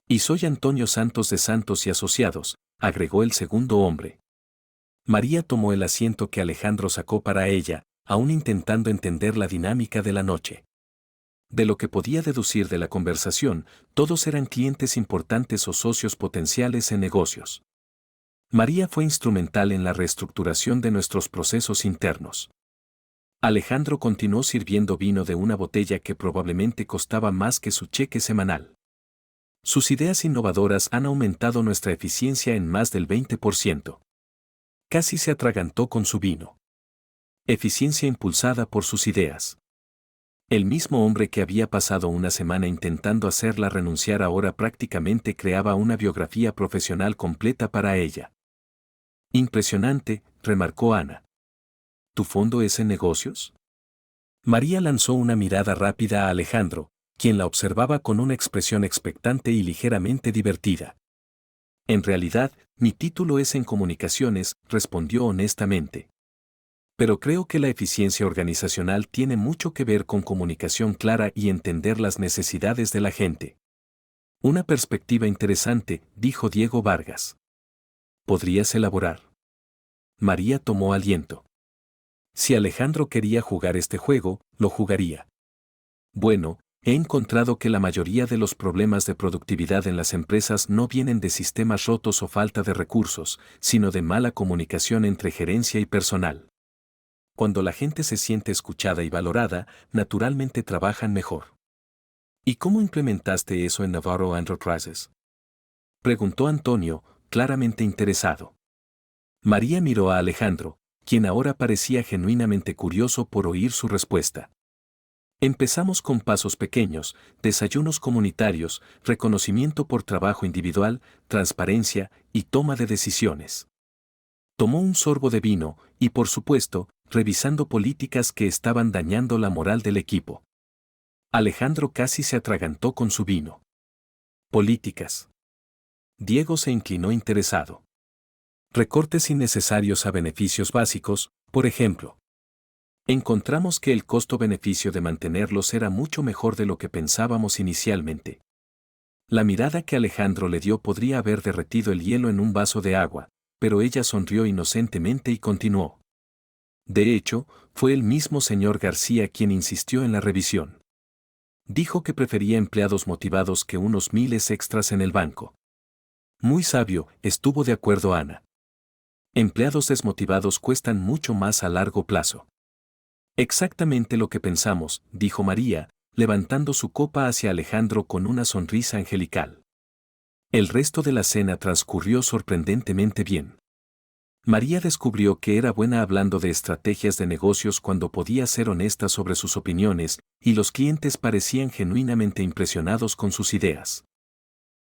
Y soy Antonio Santos de Santos y Asociados, agregó el segundo hombre. María tomó el asiento que Alejandro sacó para ella, aún intentando entender la dinámica de la noche. De lo que podía deducir de la conversación, todos eran clientes importantes o socios potenciales en negocios. María fue instrumental en la reestructuración de nuestros procesos internos. Alejandro continuó sirviendo vino de una botella que probablemente costaba más que su cheque semanal. Sus ideas innovadoras han aumentado nuestra eficiencia en más del 20%. Casi se atragantó con su vino. Eficiencia impulsada por sus ideas. El mismo hombre que había pasado una semana intentando hacerla renunciar ahora prácticamente creaba una biografía profesional completa para ella. Impresionante, remarcó Ana. ¿Tu fondo es en negocios? María lanzó una mirada rápida a Alejandro, quien la observaba con una expresión expectante y ligeramente divertida. En realidad, mi título es en comunicaciones, respondió honestamente. Pero creo que la eficiencia organizacional tiene mucho que ver con comunicación clara y entender las necesidades de la gente. Una perspectiva interesante, dijo Diego Vargas. ¿Podrías elaborar? María tomó aliento. Si Alejandro quería jugar este juego, lo jugaría. Bueno, he encontrado que la mayoría de los problemas de productividad en las empresas no vienen de sistemas rotos o falta de recursos, sino de mala comunicación entre gerencia y personal. Cuando la gente se siente escuchada y valorada, naturalmente trabajan mejor. ¿Y cómo implementaste eso en Navarro Enterprises? Preguntó Antonio, claramente interesado. María miró a Alejandro, quien ahora parecía genuinamente curioso por oír su respuesta. Empezamos con pasos pequeños, desayunos comunitarios, reconocimiento por trabajo individual, transparencia y toma de decisiones. Tomó un sorbo de vino y, por supuesto, revisando políticas que estaban dañando la moral del equipo. Alejandro casi se atragantó con su vino. Políticas. Diego se inclinó interesado. Recortes innecesarios a beneficios básicos, por ejemplo. Encontramos que el costo-beneficio de mantenerlos era mucho mejor de lo que pensábamos inicialmente. La mirada que Alejandro le dio podría haber derretido el hielo en un vaso de agua, pero ella sonrió inocentemente y continuó. De hecho, fue el mismo señor García quien insistió en la revisión. Dijo que prefería empleados motivados que unos miles extras en el banco. Muy sabio, estuvo de acuerdo Ana. Empleados desmotivados cuestan mucho más a largo plazo. Exactamente lo que pensamos, dijo María, levantando su copa hacia Alejandro con una sonrisa angelical. El resto de la cena transcurrió sorprendentemente bien. María descubrió que era buena hablando de estrategias de negocios cuando podía ser honesta sobre sus opiniones, y los clientes parecían genuinamente impresionados con sus ideas.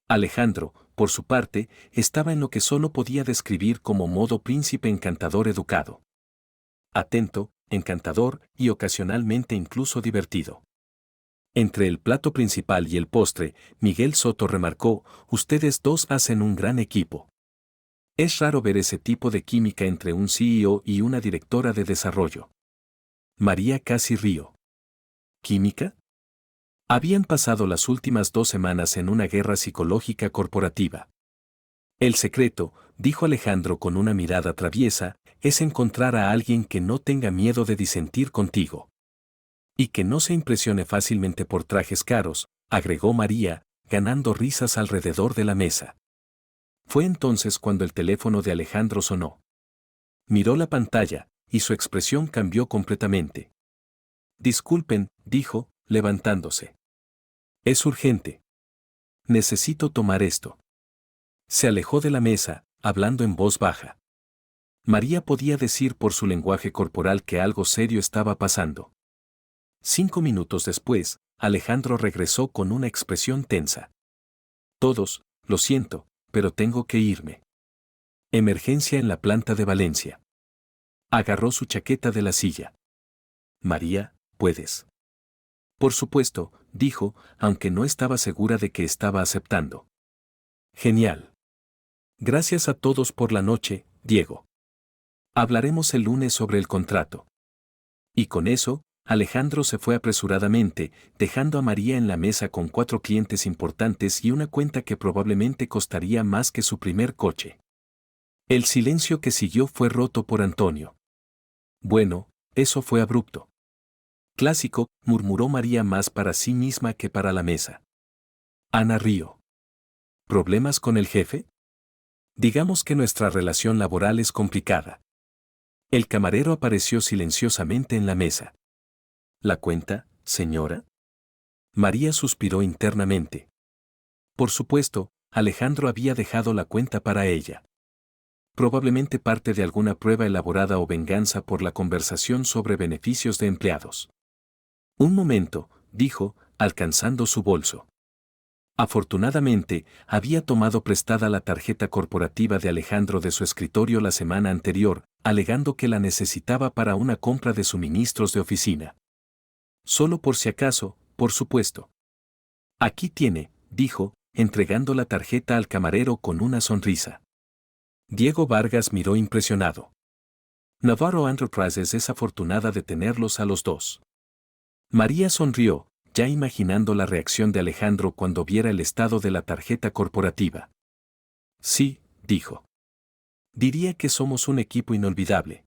Alejandro, por su parte, estaba en lo que solo podía describir como modo príncipe encantador educado. Atento, encantador y ocasionalmente incluso divertido. Entre el plato principal y el postre, Miguel Soto remarcó, ustedes dos hacen un gran equipo. Es raro ver ese tipo de química entre un CEO y una directora de desarrollo. María casi rió. ¿Química? Habían pasado las últimas 2 semanas en una guerra psicológica corporativa. El secreto, dijo Alejandro con una mirada traviesa, es encontrar a alguien que no tenga miedo de disentir contigo. Y que no se impresione fácilmente por trajes caros, agregó María, ganando risas alrededor de la mesa. Fue entonces cuando el teléfono de Alejandro sonó. Miró la pantalla, y su expresión cambió completamente. Disculpen, dijo, levantándose. Es urgente. Necesito tomar esto. Se alejó de la mesa, hablando en voz baja. María podía decir por su lenguaje corporal que algo serio estaba pasando. 5 minutos después, Alejandro regresó con una expresión tensa. Todos, lo siento, pero tengo que irme. Emergencia en la planta de Valencia. Agarró su chaqueta de la silla. María, ¿puedes? Por supuesto, dijo, aunque no estaba segura de que estaba aceptando. Genial. Gracias a todos por la noche, Diego. Hablaremos el lunes sobre el contrato. Y con eso, Alejandro se fue apresuradamente, dejando a María en la mesa con 4 clientes importantes y una cuenta que probablemente costaría más que su primer coche. El silencio que siguió fue roto por Antonio. Bueno, eso fue abrupto. Clásico, murmuró María más para sí misma que para la mesa. Ana rió. ¿Problemas con el jefe? Digamos que nuestra relación laboral es complicada. El camarero apareció silenciosamente en la mesa. ¿La cuenta, señora? María suspiró internamente. Por supuesto, Alejandro había dejado la cuenta para ella. Probablemente parte de alguna prueba elaborada o venganza por la conversación sobre beneficios de empleados. Un momento, dijo, alcanzando su bolso. Afortunadamente, había tomado prestada la tarjeta corporativa de Alejandro de su escritorio la semana anterior, alegando que la necesitaba para una compra de suministros de oficina. Solo por si acaso, por supuesto. Aquí tiene, dijo, entregando la tarjeta al camarero con una sonrisa. Diego Vargas miró impresionado. Navarro Enterprises es afortunada de tenerlos a los dos. María sonrió, ya imaginando la reacción de Alejandro cuando viera el estado de la tarjeta corporativa. Sí, dijo. Diría que somos un equipo inolvidable.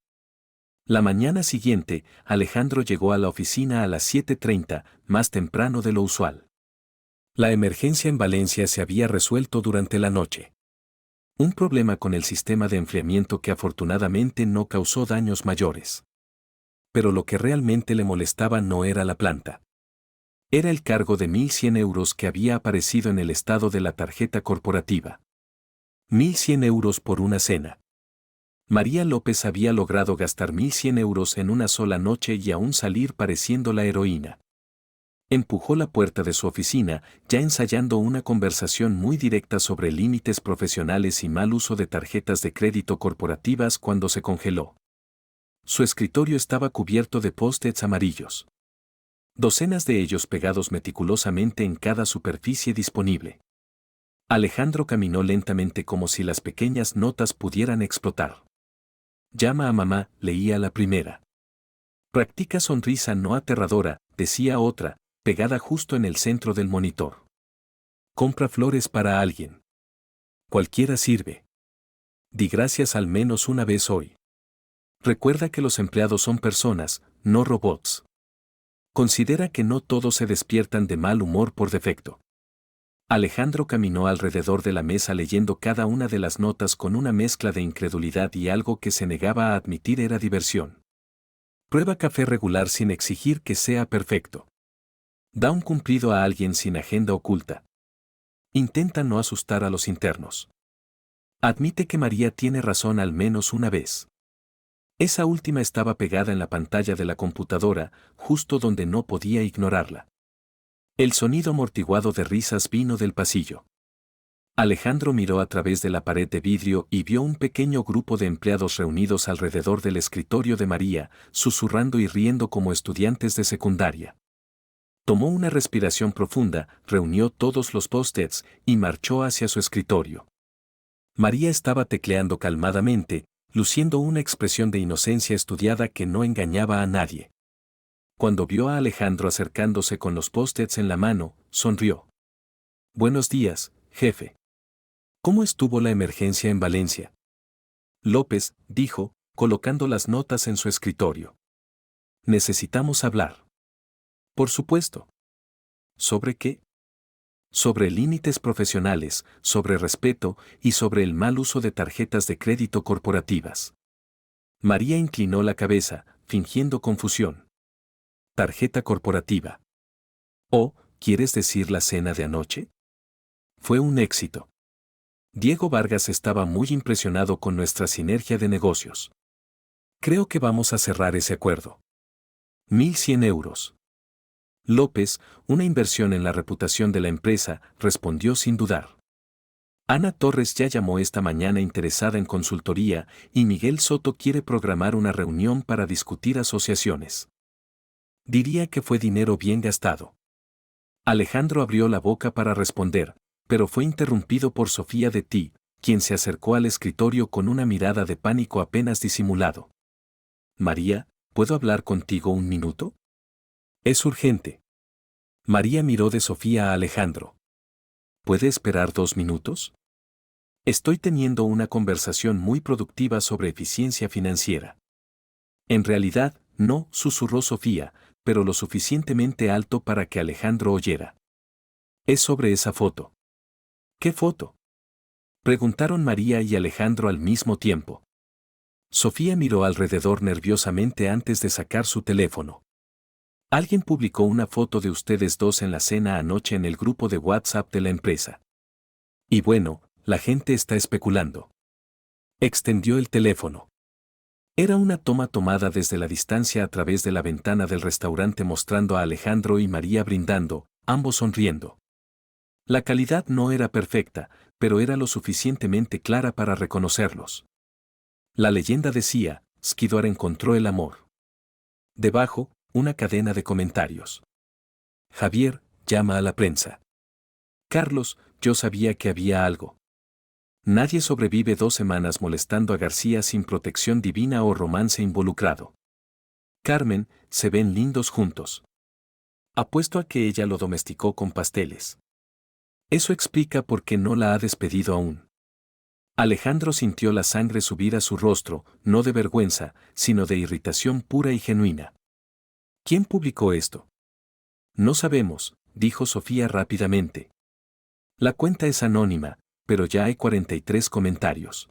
La mañana siguiente, Alejandro llegó a la oficina a las 7:30, más temprano de lo usual. La emergencia en Valencia se había resuelto durante la noche. Un problema con el sistema de enfriamiento que afortunadamente no causó daños mayores. Pero lo que realmente le molestaba no era la planta. Era el cargo de 1.100 euros que había aparecido en el estado de la tarjeta corporativa. 1.100 euros por una cena. María López había logrado gastar 1.100 euros en una sola noche y aún salir pareciendo la heroína. Empujó la puerta de su oficina, ya ensayando una conversación muy directa sobre límites profesionales y mal uso de tarjetas de crédito corporativas cuando se congeló. Su escritorio estaba cubierto de post-its amarillos. Docenas de ellos pegados meticulosamente en cada superficie disponible. Alejandro caminó lentamente como si las pequeñas notas pudieran explotar. Llama a mamá, leía la primera. Practica sonrisa no aterradora, decía otra, pegada justo en el centro del monitor. Compra flores para alguien. Cualquiera sirve. Di gracias al menos una vez hoy. Recuerda que los empleados son personas, no robots. Considera que no todos se despiertan de mal humor por defecto. Alejandro caminó alrededor de la mesa leyendo cada una de las notas con una mezcla de incredulidad y algo que se negaba a admitir era diversión. Prueba café regular sin exigir que sea perfecto. Da un cumplido a alguien sin agenda oculta. Intenta no asustar a los internos. Admite que María tiene razón al menos una vez. Esa última estaba pegada en la pantalla de la computadora, justo donde no podía ignorarla. El sonido amortiguado de risas vino del pasillo. Alejandro miró a través de la pared de vidrio y vio un pequeño grupo de empleados reunidos alrededor del escritorio de María, susurrando y riendo como estudiantes de secundaria. Tomó una respiración profunda, reunió todos los post-its y marchó hacia su escritorio. María estaba tecleando calmadamente, luciendo una expresión de inocencia estudiada que no engañaba a nadie. Cuando vio a Alejandro acercándose con los post-its en la mano, sonrió. Buenos días, jefe. ¿Cómo estuvo la emergencia en Valencia? López, dijo, colocando las notas en su escritorio. Necesitamos hablar. Por supuesto. ¿Sobre qué? Sobre límites profesionales, sobre respeto y sobre el mal uso de tarjetas de crédito corporativas. María inclinó la cabeza, fingiendo confusión. Tarjeta corporativa. ¿O, quieres decir la cena de anoche? Fue un éxito. Diego Vargas estaba muy impresionado con nuestra sinergia de negocios. Creo que vamos a cerrar ese acuerdo. 1.100 euros. López, una inversión en la reputación de la empresa, respondió sin dudar. Ana Torres ya llamó esta mañana interesada en consultoría y Miguel Soto quiere programar una reunión para discutir asociaciones. Diría que fue dinero bien gastado. Alejandro abrió la boca para responder, pero fue interrumpido por Sofía de Ti, quien se acercó al escritorio con una mirada de pánico apenas disimulado. María, ¿puedo hablar contigo un minuto? Es urgente. María miró de Sofía a Alejandro. ¿Puede esperar 2 minutos? Estoy teniendo una conversación muy productiva sobre eficiencia financiera. En realidad, no, susurró Sofía, pero lo suficientemente alto para que Alejandro oyera. Es sobre esa foto. ¿Qué foto? Preguntaron María y Alejandro al mismo tiempo. Sofía miró alrededor nerviosamente antes de sacar su teléfono. Alguien publicó una foto de ustedes dos en la cena anoche en el grupo de WhatsApp de la empresa. Y bueno, la gente está especulando. Extendió el teléfono. Era una toma tomada desde la distancia a través de la ventana del restaurante mostrando a Alejandro y María brindando, ambos sonriendo. La calidad no era perfecta, pero era lo suficientemente clara para reconocerlos. La leyenda decía, Skidward encontró el amor. Debajo, una cadena de comentarios. Javier, llama a la prensa. Carlos, yo sabía que había algo. Nadie sobrevive 2 semanas molestando a García sin protección divina o romance involucrado. Carmen, se ven lindos juntos. Apuesto a que ella lo domesticó con pasteles. Eso explica por qué no la ha despedido aún. Alejandro sintió la sangre subir a su rostro, no de vergüenza, sino de irritación pura y genuina. ¿Quién publicó esto? No sabemos, dijo Sofía rápidamente. La cuenta es anónima, pero ya hay 43 comentarios.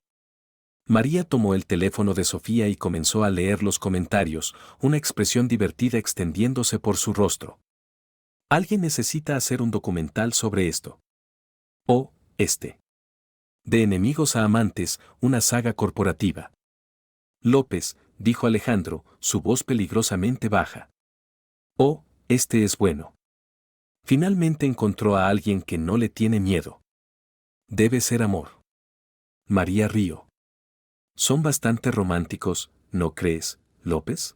María tomó el teléfono de Sofía y comenzó a leer los comentarios, una expresión divertida extendiéndose por su rostro. Alguien necesita hacer un documental sobre esto. Oh, De enemigos a amantes, una saga corporativa. López, dijo Alejandro, su voz peligrosamente baja. Oh, este es bueno. Finalmente encontró a alguien que no le tiene miedo. Debe ser amor. María rió. Son bastante románticos, ¿no crees, López?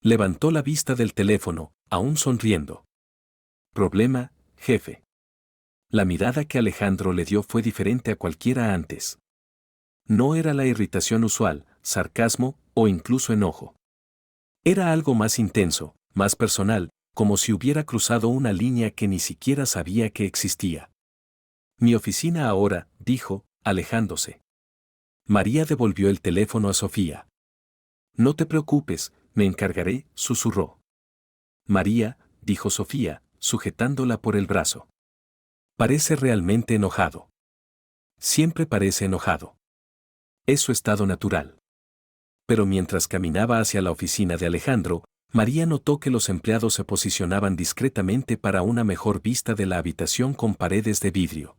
Levantó la vista del teléfono, aún sonriendo. Problema, jefe. La mirada que Alejandro le dio fue diferente a cualquiera antes. No era la irritación usual, sarcasmo o incluso enojo. Era algo más intenso, más personal, como si hubiera cruzado una línea que ni siquiera sabía que existía. Mi oficina ahora, dijo, alejándose. María devolvió el teléfono a Sofía. No te preocupes, me encargaré, susurró. María, dijo Sofía, sujetándola por el brazo. Parece realmente enojado. Siempre parece enojado. Es su estado natural. Pero mientras caminaba hacia la oficina de Alejandro, María notó que los empleados se posicionaban discretamente para una mejor vista de la habitación con paredes de vidrio.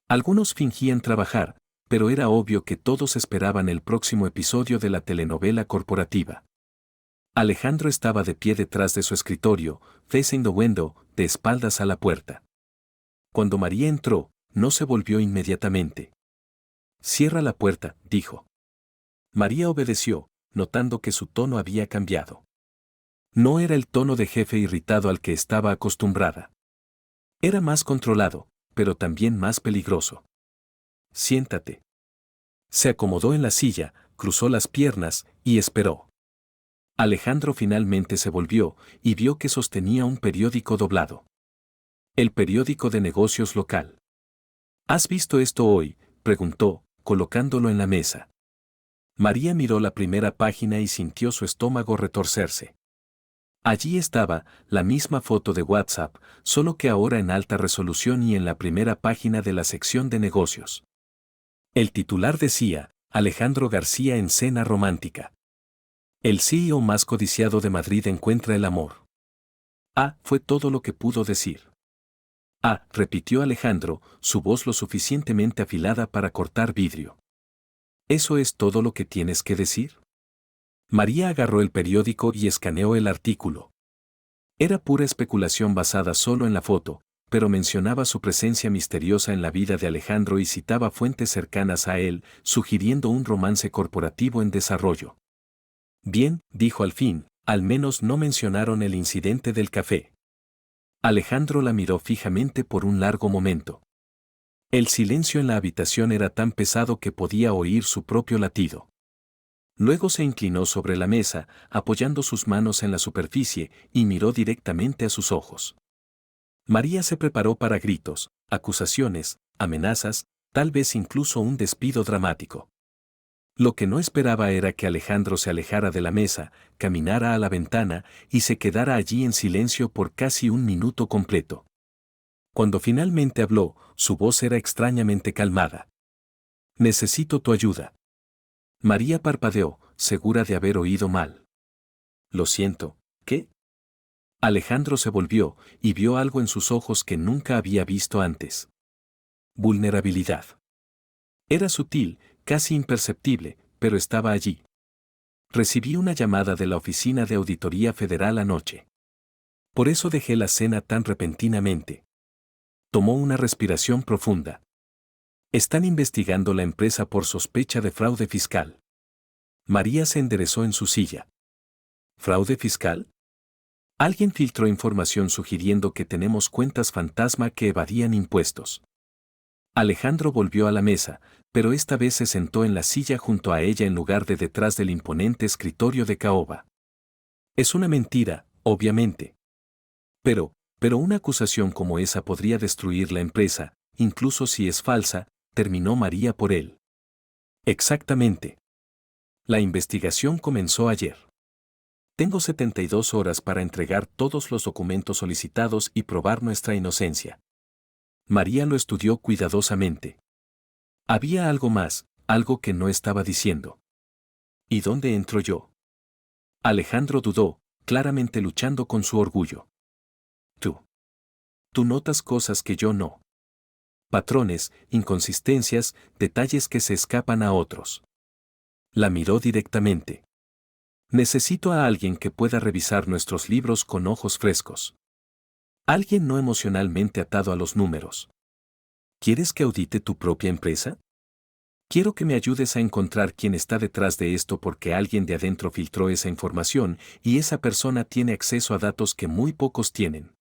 Algunos fingían trabajar, pero era obvio que todos esperaban el próximo episodio de la telenovela corporativa. Alejandro estaba de pie detrás de su escritorio, facing the window, de espaldas a la puerta. Cuando María entró, no se volvió inmediatamente. Cierra la puerta, dijo. María obedeció, notando que su tono había cambiado. No era el tono de jefe irritado al que estaba acostumbrada. Era más controlado, pero también más peligroso. Siéntate. Se acomodó en la silla, cruzó las piernas y esperó. Alejandro finalmente se volvió y vio que sostenía un periódico doblado. El periódico de negocios local. ¿Has visto esto hoy?, preguntó, colocándolo en la mesa. María miró la primera página y sintió su estómago retorcerse. Allí estaba, la misma foto de WhatsApp, solo que ahora en alta resolución y en la primera página de la sección de negocios. El titular decía, Alejandro García en cena romántica. El CEO más codiciado de Madrid encuentra el amor. Fue todo lo que pudo decir. Repitió Alejandro, su voz lo suficientemente afilada para cortar vidrio. ¿Eso es todo lo que tienes que decir? María agarró el periódico y escaneó el artículo. Era pura especulación basada solo en la foto, pero mencionaba su presencia misteriosa en la vida de Alejandro y citaba fuentes cercanas a él, sugiriendo un romance corporativo en desarrollo. Bien, dijo al fin, al menos no mencionaron el incidente del café. Alejandro la miró fijamente por un largo momento. El silencio en la habitación era tan pesado que podía oír su propio latido. Luego se inclinó sobre la mesa, apoyando sus manos en la superficie, y miró directamente a sus ojos. María se preparó para gritos, acusaciones, amenazas, tal vez incluso un despido dramático. Lo que no esperaba era que Alejandro se alejara de la mesa, caminara a la ventana y se quedara allí en silencio por casi un minuto completo. Cuando finalmente habló, su voz era extrañamente calmada. Necesito tu ayuda. María parpadeó, segura de haber oído mal. Lo siento, ¿qué? Alejandro se volvió y vio algo en sus ojos que nunca había visto antes. Vulnerabilidad. Era sutil, casi imperceptible, pero estaba allí. Recibí una llamada de la Oficina de Auditoría Federal anoche. Por eso dejé la cena tan repentinamente. Tomó una respiración profunda. Están investigando la empresa por sospecha de fraude fiscal. María se enderezó en su silla. ¿Fraude fiscal? Alguien filtró información sugiriendo que tenemos cuentas fantasma que evadían impuestos. Alejandro volvió a la mesa, pero esta vez se sentó en la silla junto a ella en lugar de detrás del imponente escritorio de caoba. Es una mentira, obviamente. Pero una acusación como esa podría destruir la empresa, incluso si es falsa, terminó María por él. Exactamente. La investigación comenzó ayer. Tengo 72 horas para entregar todos los documentos solicitados y probar nuestra inocencia. María lo estudió cuidadosamente. Había algo más, algo que no estaba diciendo. ¿Y dónde entro yo? Alejandro dudó, claramente luchando con su orgullo. Tú notas cosas que yo no. Patrones, inconsistencias, detalles que se escapan a otros. La miró directamente. Necesito a alguien que pueda revisar nuestros libros con ojos frescos. Alguien no emocionalmente atado a los números. ¿Quieres que audite tu propia empresa? Quiero que me ayudes a encontrar quién está detrás de esto porque alguien de adentro filtró esa información y esa persona tiene acceso a datos que muy pocos tienen.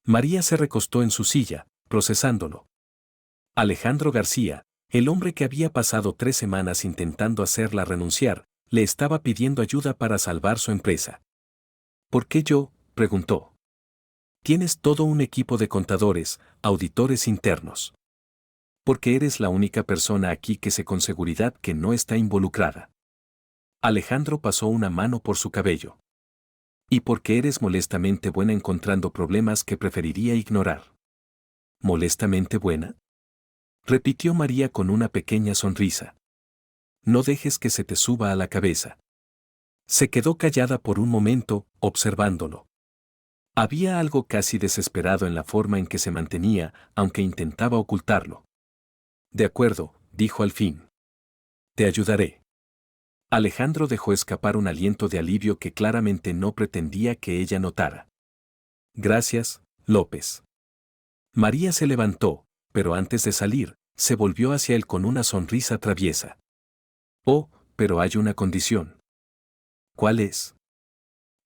María se recostó en su silla, procesándolo. Alejandro García, el hombre que había pasado 3 semanas intentando hacerla renunciar, le estaba pidiendo ayuda para salvar su empresa. ¿Por qué yo?, preguntó. Tienes todo un equipo de contadores, auditores internos. Porque eres la única persona aquí que sé con seguridad que no está involucrada. Alejandro pasó una mano por su cabello. Y porque eres molestamente buena encontrando problemas que preferiría ignorar. ¿Molestamente buena? Repitió María con una pequeña sonrisa. No dejes que se te suba a la cabeza. Se quedó callada por un momento, observándolo. Había algo casi desesperado en la forma en que se mantenía, aunque intentaba ocultarlo. De acuerdo, dijo al fin. Te ayudaré. Alejandro dejó escapar un aliento de alivio que claramente no pretendía que ella notara. Gracias, López. María se levantó, pero antes de salir, se volvió hacia él con una sonrisa traviesa. Oh, pero hay una condición. ¿Cuál es?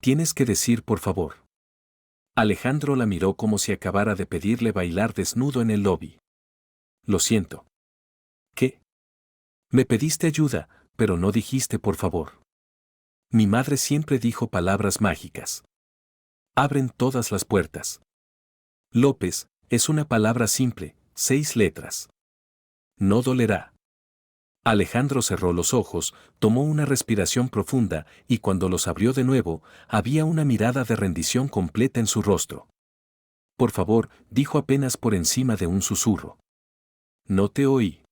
Tienes que decir por favor. Alejandro la miró como si acabara de pedirle bailar desnudo en el lobby. Lo siento. ¿Qué? Me pediste ayuda, pero no dijiste por favor. Mi madre siempre dijo palabras mágicas. Abren todas las puertas. López, es una palabra simple, 6 letras. No dolerá. Alejandro cerró los ojos, tomó una respiración profunda y cuando los abrió de nuevo, había una mirada de rendición completa en su rostro. Por favor, dijo apenas por encima de un susurro. No te oí.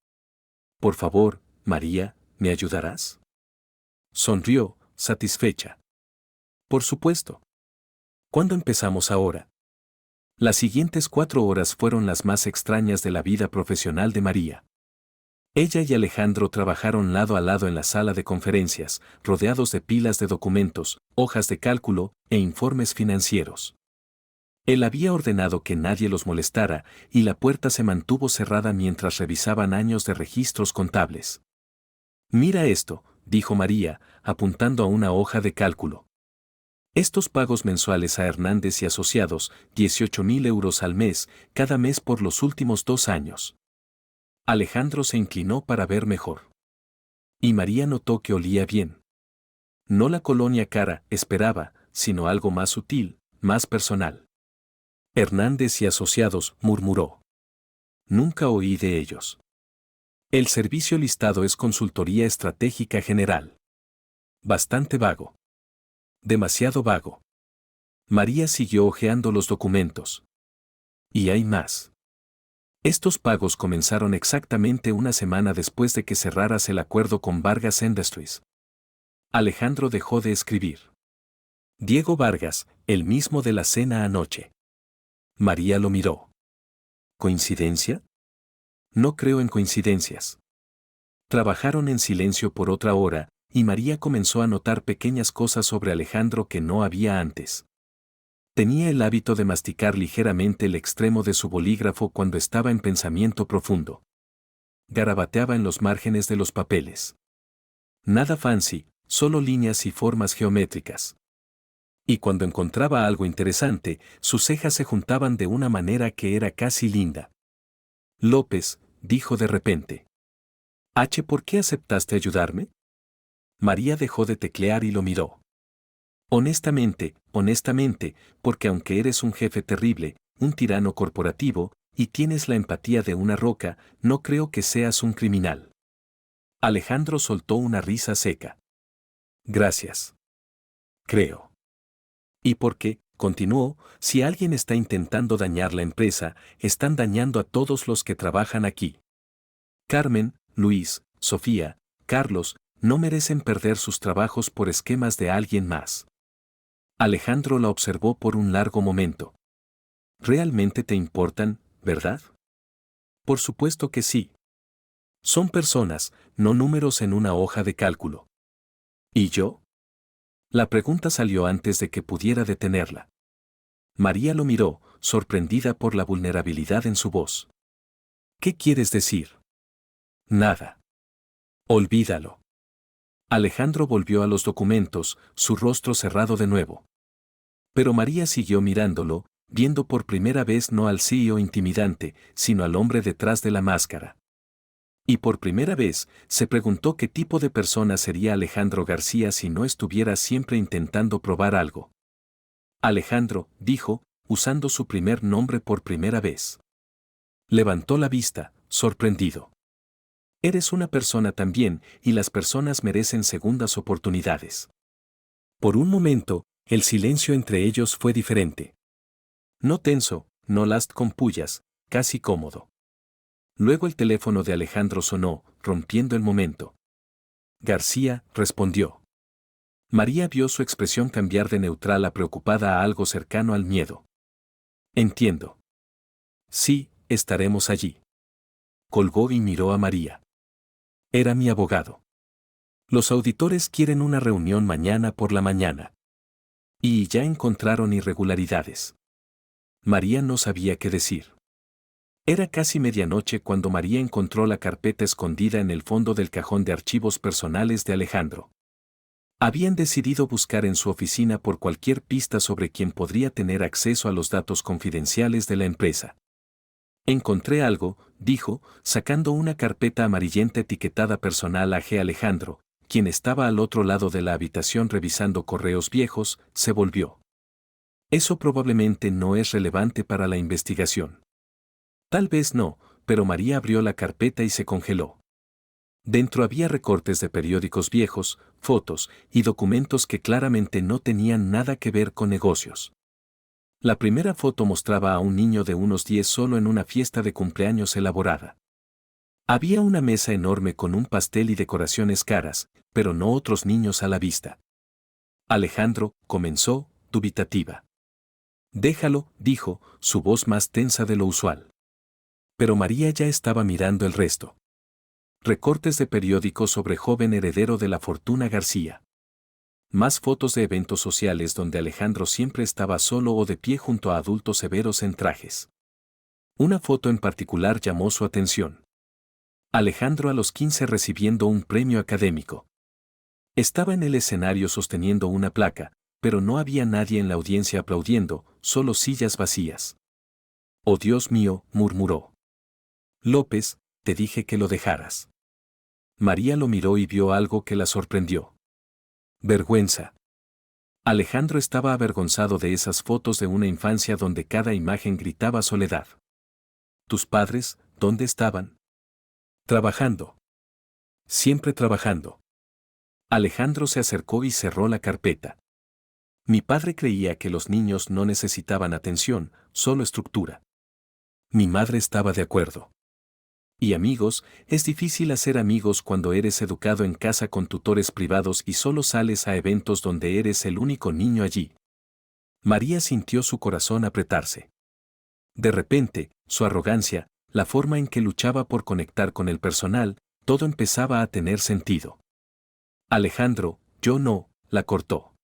Por favor, María, ¿me ayudarás? Sonrió, satisfecha. Por supuesto. ¿Cuándo empezamos ahora? Las siguientes 4 horas fueron las más extrañas de la vida profesional de María. Ella y Alejandro trabajaron lado a lado en la sala de conferencias, rodeados de pilas de documentos, hojas de cálculo e informes financieros. Él había ordenado que nadie los molestara y la puerta se mantuvo cerrada mientras revisaban años de registros contables. Mira esto, dijo María, apuntando a una hoja de cálculo. Estos pagos mensuales a Hernández y Asociados, 18.000 euros al mes, cada mes por los últimos 2 años. Alejandro se inclinó para ver mejor. Y María notó que olía bien. No la colonia cara, esperaba, sino algo más sutil, más personal. Hernández y Asociados, murmuró. Nunca oí de ellos. El servicio listado es consultoría estratégica general. Bastante vago. Demasiado vago. María siguió hojeando los documentos. Y hay más. Estos pagos comenzaron exactamente una semana después de que cerraras el acuerdo con Vargas Industries. Alejandro dejó de escribir. Diego Vargas, el mismo de la cena anoche. María lo miró. ¿Coincidencia? No creo en coincidencias. Trabajaron en silencio por otra hora, y María comenzó a notar pequeñas cosas sobre Alejandro que no había antes. Tenía el hábito de masticar ligeramente el extremo de su bolígrafo cuando estaba en pensamiento profundo. Garabateaba en los márgenes de los papeles. Nada fancy, solo líneas y formas geométricas. Y cuando encontraba algo interesante, sus cejas se juntaban de una manera que era casi linda. López, dijo de repente. ¿Por qué aceptaste ayudarme? María dejó de teclear y lo miró. Honestamente, porque aunque eres un jefe terrible, un tirano corporativo, y tienes la empatía de una roca, no creo que seas un criminal. Alejandro soltó una risa seca. Gracias. Creo. Y porque, continuó, si alguien está intentando dañar la empresa, están dañando a todos los que trabajan aquí. Carmen, Luis, Sofía, Carlos, no merecen perder sus trabajos por esquemas de alguien más. Alejandro la observó por un largo momento. ¿Realmente te importan, verdad? Por supuesto que sí. Son personas, no números en una hoja de cálculo. ¿Y yo? La pregunta salió antes de que pudiera detenerla. María lo miró, sorprendida por la vulnerabilidad en su voz. ¿Qué quieres decir? Nada. Olvídalo. Alejandro volvió a los documentos, su rostro cerrado de nuevo. Pero María siguió mirándolo, viendo por primera vez no al CEO intimidante, sino al hombre detrás de la máscara. Y por primera vez, se preguntó qué tipo de persona sería Alejandro García si no estuviera siempre intentando probar algo. Alejandro, dijo, usando su primer nombre por primera vez. Levantó la vista, sorprendido. Eres una persona también, y las personas merecen segundas oportunidades. Por un momento, el silencio entre ellos fue diferente. No tenso, no last con pullas, casi cómodo. Luego el teléfono de Alejandro sonó, rompiendo el momento. García, respondió. María vio su expresión cambiar de neutral a preocupada a algo cercano al miedo. Entiendo. Sí, estaremos allí. Colgó y miró a María. Era mi abogado. Los auditores quieren una reunión mañana por la mañana. Y ya encontraron irregularidades. María no sabía qué decir. Era casi medianoche cuando María encontró la carpeta escondida en el fondo del cajón de archivos personales de Alejandro. Habían decidido buscar en su oficina por cualquier pista sobre quién podría tener acceso a los datos confidenciales de la empresa. Encontré algo, dijo, sacando una carpeta amarillenta etiquetada personal a G. Alejandro, quien estaba al otro lado de la habitación revisando correos viejos, se volvió. Eso probablemente no es relevante para la investigación. Tal vez no, pero María abrió la carpeta y se congeló. Dentro había recortes de periódicos viejos, fotos y documentos que claramente no tenían nada que ver con negocios. La primera foto mostraba a un niño de unos 10 solo en una fiesta de cumpleaños elaborada. Había una mesa enorme con un pastel y decoraciones caras, pero no otros niños a la vista. Alejandro comenzó, dubitativa. Déjalo, dijo, su voz más tensa de lo usual. Pero María ya estaba mirando el resto. Recortes de periódicos sobre joven heredero de la fortuna García. Más fotos de eventos sociales donde Alejandro siempre estaba solo o de pie junto a adultos severos en trajes. Una foto en particular llamó su atención. Alejandro a los 15 recibiendo un premio académico. Estaba en el escenario sosteniendo una placa, pero no había nadie en la audiencia aplaudiendo, solo sillas vacías. «Oh Dios mío», murmuró. «López, te dije que lo dejaras». María lo miró y vio algo que la sorprendió. Vergüenza. Alejandro estaba avergonzado de esas fotos de una infancia donde cada imagen gritaba soledad. ¿Tus padres, dónde estaban? Trabajando. Siempre trabajando. Alejandro se acercó y cerró la carpeta. Mi padre creía que los niños no necesitaban atención, solo estructura. Mi madre estaba de acuerdo. Y amigos, es difícil hacer amigos cuando eres educado en casa con tutores privados y solo sales a eventos donde eres el único niño allí. María sintió su corazón apretarse. De repente, su arrogancia, la forma en que luchaba por conectar con el personal, todo empezaba a tener sentido. Alejandro, yo no, la cortó.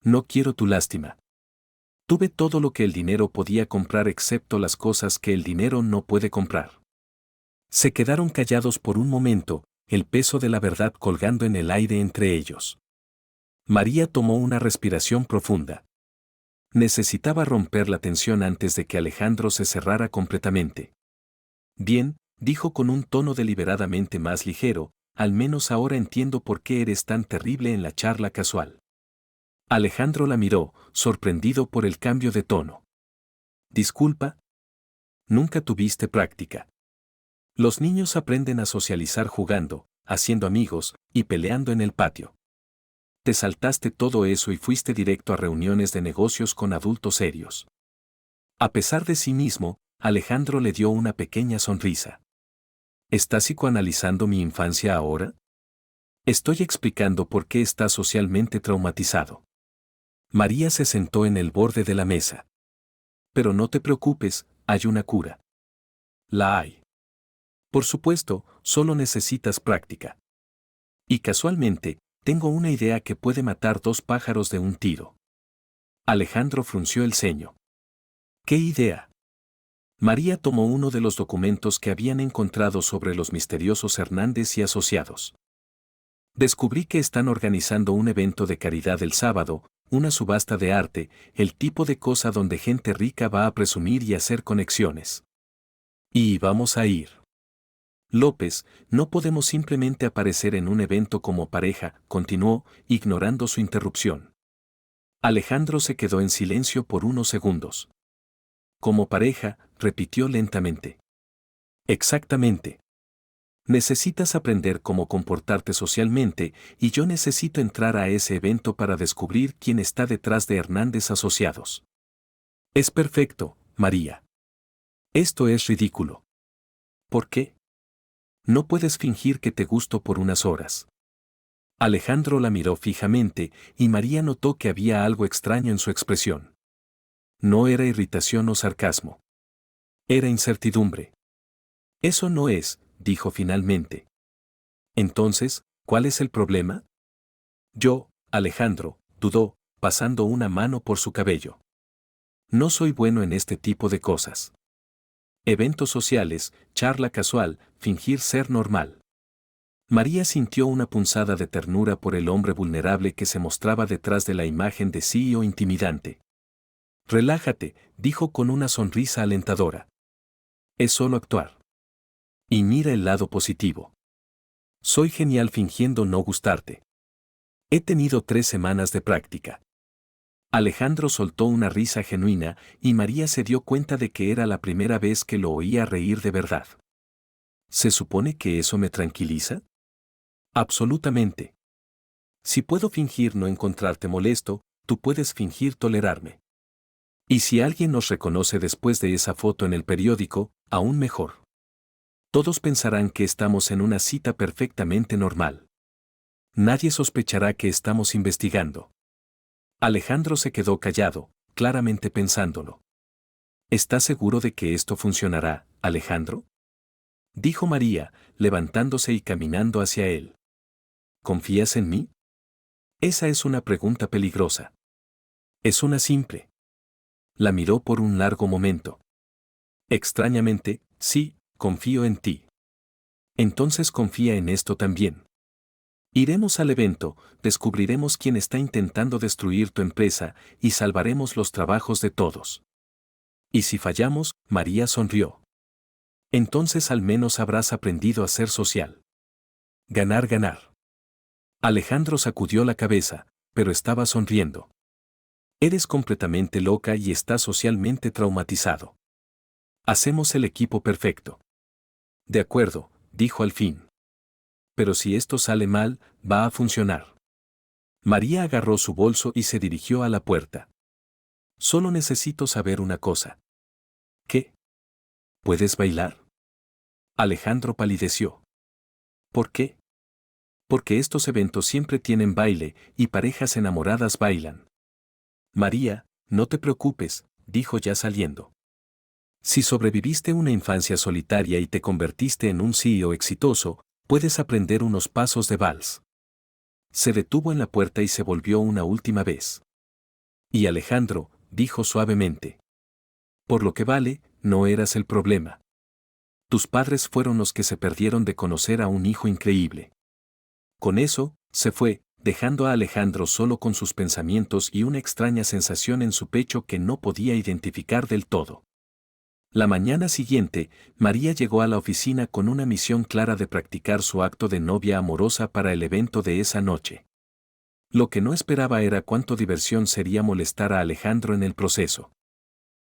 No quiero tu lástima. Tuve todo lo que el dinero podía comprar excepto las cosas que el dinero no puede comprar. Se quedaron callados por un momento, el peso de la verdad colgando en el aire entre ellos. María tomó una respiración profunda. Necesitaba romper la tensión antes de que Alejandro se cerrara completamente. Bien, dijo con un tono deliberadamente más ligero, al menos ahora entiendo por qué eres tan terrible en la charla casual. Alejandro la miró, sorprendido por el cambio de tono. Disculpa. Nunca tuviste práctica. Los niños aprenden a socializar jugando, haciendo amigos y peleando en el patio. Te saltaste todo eso y fuiste directo a reuniones de negocios con adultos serios. A pesar de sí mismo, Alejandro le dio una pequeña sonrisa. ¿Estás psicoanalizando mi infancia ahora? Estoy explicando por qué estás socialmente traumatizado. María se sentó en el borde de la mesa. Pero no te preocupes, hay una cura. La hay. Por supuesto, solo necesitas práctica. Y casualmente, tengo una idea que puede matar dos pájaros de un tiro. Alejandro frunció el ceño. ¿Qué idea? María tomó uno de los documentos que habían encontrado sobre los misteriosos Hernández y asociados. Descubrí que están organizando un evento de caridad el sábado, una subasta de arte, el tipo de cosa donde gente rica va a presumir y hacer conexiones. Y vamos a ir. López, no podemos simplemente aparecer en un evento como pareja, continuó, ignorando su interrupción. Alejandro se quedó en silencio por unos segundos. Como pareja, repitió lentamente. Exactamente. Necesitas aprender cómo comportarte socialmente y yo necesito entrar a ese evento para descubrir quién está detrás de Hernández Asociados. Es perfecto, María. Esto es ridículo. ¿Por qué? No puedes fingir que te gusto por unas horas. Alejandro la miró fijamente y María notó que había algo extraño en su expresión. No era irritación o sarcasmo. Era incertidumbre. Eso no es, dijo finalmente. Entonces, ¿cuál es el problema? Yo, Alejandro, dudó, pasando una mano por su cabello. No soy bueno en este tipo de cosas. Eventos sociales, charla casual, fingir ser normal. María sintió una punzada de ternura por el hombre vulnerable que se mostraba detrás de la imagen de CEO intimidante. Relájate, dijo con una sonrisa alentadora. Es solo actuar. Y mira el lado positivo. Soy genial fingiendo no gustarte. He tenido 3 semanas de práctica. Alejandro soltó una risa genuina y María se dio cuenta de que era la primera vez que lo oía reír de verdad. ¿Se supone que eso me tranquiliza? Absolutamente. Si puedo fingir no encontrarte molesto, tú puedes fingir tolerarme. Y si alguien nos reconoce después de esa foto en el periódico, aún mejor. Todos pensarán que estamos en una cita perfectamente normal. Nadie sospechará que estamos investigando. Alejandro se quedó callado, claramente pensándolo. ¿Estás seguro de que esto funcionará, Alejandro? Dijo María, levantándose y caminando hacia él. ¿Confías en mí? Esa es una pregunta peligrosa. Es una simple. La miró por un largo momento. Extrañamente, sí, confío en ti. Entonces confía en esto también. Iremos al evento, descubriremos quién está intentando destruir tu empresa y salvaremos los trabajos de todos. Y si fallamos, María sonrió. Entonces al menos habrás aprendido a ser social. Ganar, ganar. Alejandro sacudió la cabeza, pero estaba sonriendo. Eres completamente loca y estás socialmente traumatizado. Hacemos el equipo perfecto. De acuerdo, dijo al fin. Pero si esto sale mal, va a funcionar. María agarró su bolso y se dirigió a la puerta. Solo necesito saber una cosa. ¿Qué? ¿Puedes bailar? Alejandro palideció. ¿Por qué? Porque estos eventos siempre tienen baile y parejas enamoradas bailan. María, no te preocupes, dijo ya saliendo. Si sobreviviste una infancia solitaria y te convertiste en un CEO exitoso, puedes aprender unos pasos de vals. Se detuvo en la puerta y se volvió una última vez. Y Alejandro, dijo suavemente. Por lo que vale, no eras el problema. Tus padres fueron los que se perdieron de conocer a un hijo increíble. Con eso, se fue, dejando a Alejandro solo con sus pensamientos y una extraña sensación en su pecho que no podía identificar del todo. La mañana siguiente, María llegó a la oficina con una misión clara de practicar su acto de novia amorosa para el evento de esa noche. Lo que no esperaba era cuánto diversión sería molestar a Alejandro en el proceso.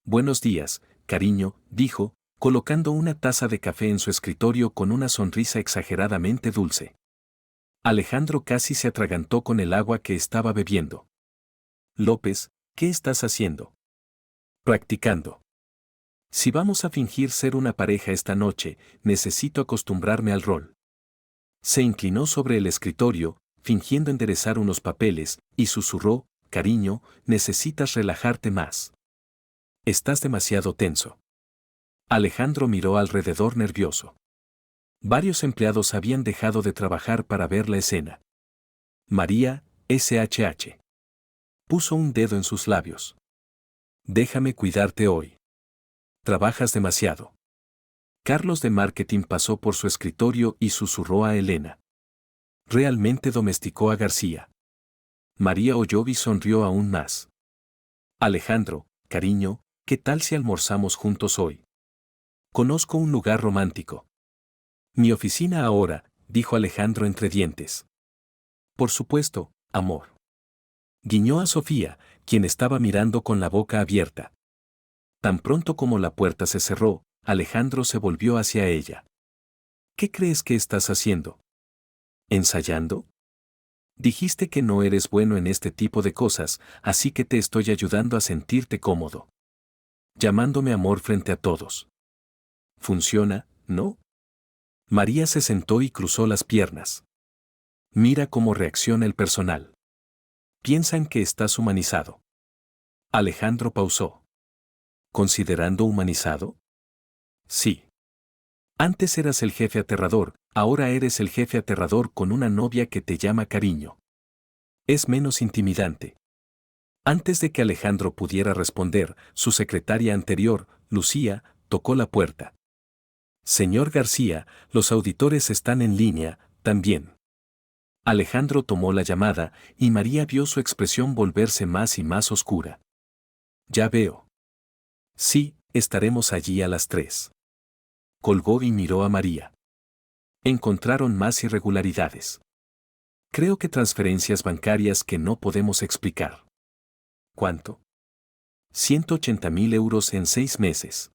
Buenos días, cariño, dijo, colocando una taza de café en su escritorio con una sonrisa exageradamente dulce. Alejandro casi se atragantó con el agua que estaba bebiendo. López, ¿qué estás haciendo? Practicando. Si vamos a fingir ser una pareja esta noche, necesito acostumbrarme al rol. Se inclinó sobre el escritorio, fingiendo enderezar unos papeles, y susurró, cariño, necesitas relajarte más. Estás demasiado tenso. Alejandro miró alrededor nervioso. Varios empleados habían dejado de trabajar para ver la escena. María, SHH. Puso un dedo en sus labios. Déjame cuidarte hoy. Trabajas demasiado. Carlos de marketing pasó por su escritorio y susurró a Elena. Realmente domesticó a García. María oyó y sonrió aún más. Alejandro, cariño, ¿qué tal si almorzamos juntos hoy? Conozco un lugar romántico. Mi oficina ahora, dijo Alejandro entre dientes. Por supuesto, amor. Guiñó a Sofía, quien estaba mirando con la boca abierta. Tan pronto como la puerta se cerró, Alejandro se volvió hacia ella. ¿Qué crees que estás haciendo? ¿Ensayando? Dijiste que no eres bueno en este tipo de cosas, así que te estoy ayudando a sentirte cómodo. Llamándome amor frente a todos. ¿Funciona, no? María se sentó y cruzó las piernas. Mira cómo reacciona el personal. Piensan que estás humanizado. Alejandro pausó. ¿Considerando humanizado? Sí. Antes eras el jefe aterrador, ahora eres el jefe aterrador con una novia que te llama cariño. Es menos intimidante. Antes de que Alejandro pudiera responder, su secretaria anterior, Lucía, tocó la puerta. Señor García, los auditores están en línea, también. Alejandro tomó la llamada, y María vio su expresión volverse más y más oscura. Ya veo. Sí, estaremos allí a las 3. Colgó y miró a María. Encontraron más irregularidades. Creo que transferencias bancarias que no podemos explicar. ¿Cuánto? 180.000 euros en 6 meses.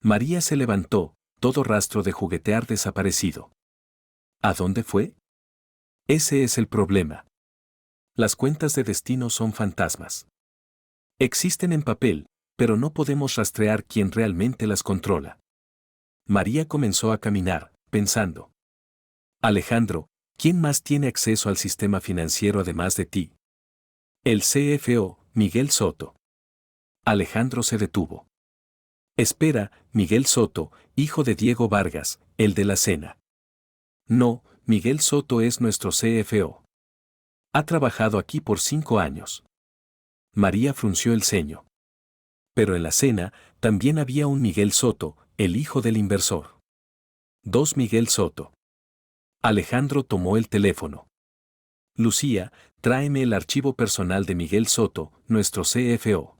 María se levantó, todo rastro de juguetear desaparecido. ¿A dónde fue? Ese es el problema. Las cuentas de destino son fantasmas. Existen en papel, pero no podemos rastrear quién realmente las controla. María comenzó a caminar, pensando. Alejandro, ¿quién más tiene acceso al sistema financiero además de ti? El CFO, Miguel Soto. Alejandro se detuvo. Espera, Miguel Soto, hijo de Diego Vargas, el de la cena. No, Miguel Soto es nuestro CFO. Ha trabajado aquí por 5 años. María frunció el ceño. Pero en la cena, también había un Miguel Soto, el hijo del inversor. 2 Miguel Soto. Alejandro tomó el teléfono. Lucía, tráeme el archivo personal de Miguel Soto, nuestro CFO.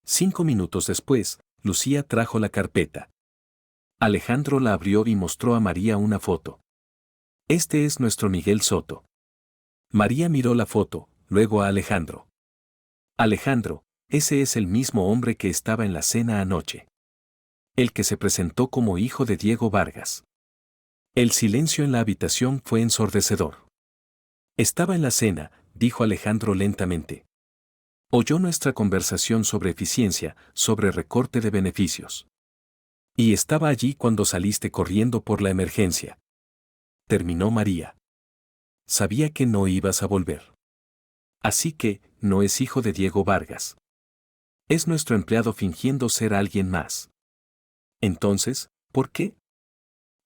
5 minutos después, Lucía trajo la carpeta. Alejandro la abrió y mostró a María una foto. Este es nuestro Miguel Soto. María miró la foto, luego a Alejandro. Alejandro, ese es el mismo hombre que estaba en la cena anoche. El que se presentó como hijo de Diego Vargas. El silencio en la habitación fue ensordecedor. Estaba en la cena, dijo Alejandro lentamente. Oyó nuestra conversación sobre eficiencia, sobre recorte de beneficios. Y estaba allí cuando saliste corriendo por la emergencia. Terminó María. Sabía que no ibas a volver. Así que, no es hijo de Diego Vargas. Es nuestro empleado fingiendo ser alguien más. Entonces, ¿por qué?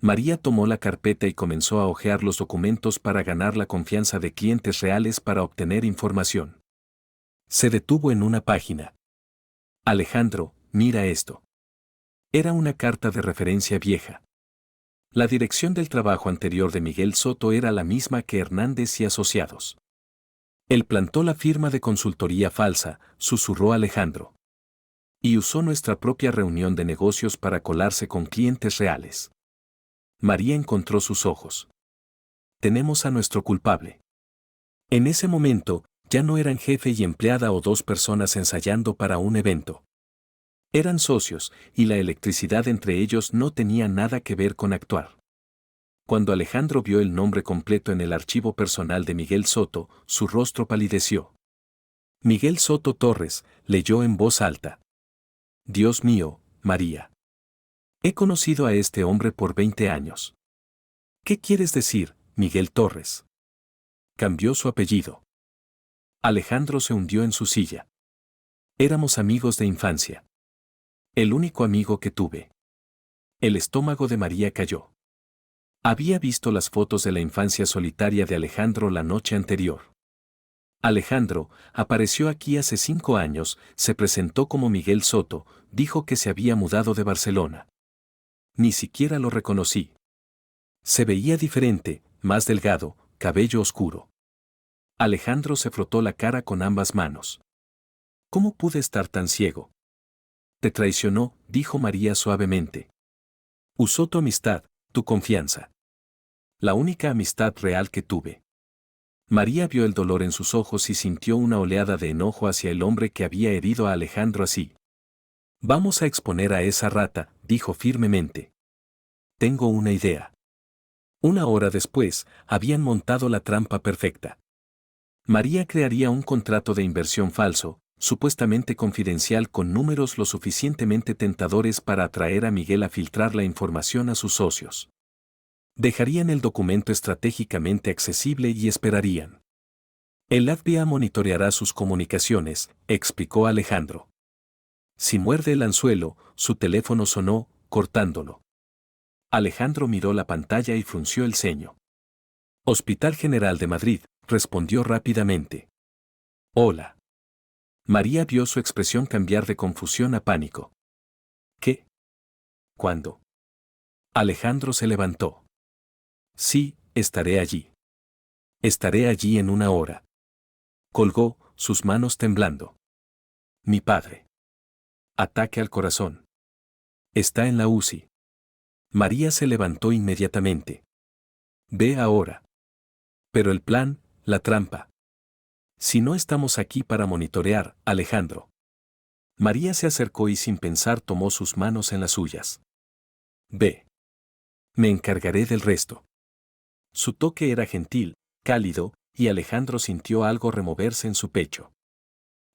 María tomó la carpeta y comenzó a hojear los documentos para ganar la confianza de clientes reales para obtener información. Se detuvo en una página. Alejandro, mira esto. Era una carta de referencia vieja. La dirección del trabajo anterior de Miguel Soto era la misma que Hernández y Asociados. Él plantó la firma de consultoría falsa, susurró Alejandro. Y usó nuestra propia reunión de negocios para colarse con clientes reales. María encontró sus ojos. Tenemos a nuestro culpable. En ese momento, ya no eran jefe y empleada o dos personas ensayando para un evento. Eran socios, y la electricidad entre ellos no tenía nada que ver con actuar. Cuando Alejandro vio el nombre completo en el archivo personal de Miguel Soto, su rostro palideció. Miguel Soto Torres, leyó en voz alta. Dios mío, María. He conocido a este hombre por 20 años. ¿Qué quieres decir, Miguel Torres? Cambió su apellido. Alejandro se hundió en su silla. Éramos amigos de infancia. El único amigo que tuve. El estómago de María cayó. Había visto las fotos de la infancia solitaria de Alejandro la noche anterior. Alejandro apareció aquí hace 5 años, se presentó como Miguel Soto, dijo que se había mudado de Barcelona. Ni siquiera lo reconocí. Se veía diferente, más delgado, cabello oscuro. Alejandro se frotó la cara con ambas manos. ¿Cómo pude estar tan ciego? Te traicionó, dijo María suavemente. Usó tu amistad, tu confianza. La única amistad real que tuve. María vio el dolor en sus ojos y sintió una oleada de enojo hacia el hombre que había herido a Alejandro así. Vamos a exponer a esa rata, dijo firmemente. Tengo una idea. 1 hora después, habían montado la trampa perfecta. María crearía un contrato de inversión falso, supuestamente confidencial con números lo suficientemente tentadores para atraer a Miguel a filtrar la información a sus socios. Dejarían el documento estratégicamente accesible y esperarían. El FBI monitoreará sus comunicaciones, explicó Alejandro. Si muerde el anzuelo, su teléfono sonó, cortándolo. Alejandro miró la pantalla y frunció el ceño. Hospital General de Madrid, respondió rápidamente. Hola. María vio su expresión cambiar de confusión a pánico. ¿Qué? ¿Cuándo? Alejandro se levantó. Sí, estaré allí. Estaré allí en 1 hora. Colgó, sus manos temblando. Mi padre. Ataque al corazón. Está en la UCI. María se levantó inmediatamente. Ve ahora. Pero el plan, la trampa. Si no estamos aquí para monitorear, Alejandro. María se acercó y sin pensar tomó sus manos en las suyas. Ve. Me encargaré del resto. Su toque era gentil, cálido, y Alejandro sintió algo removerse en su pecho.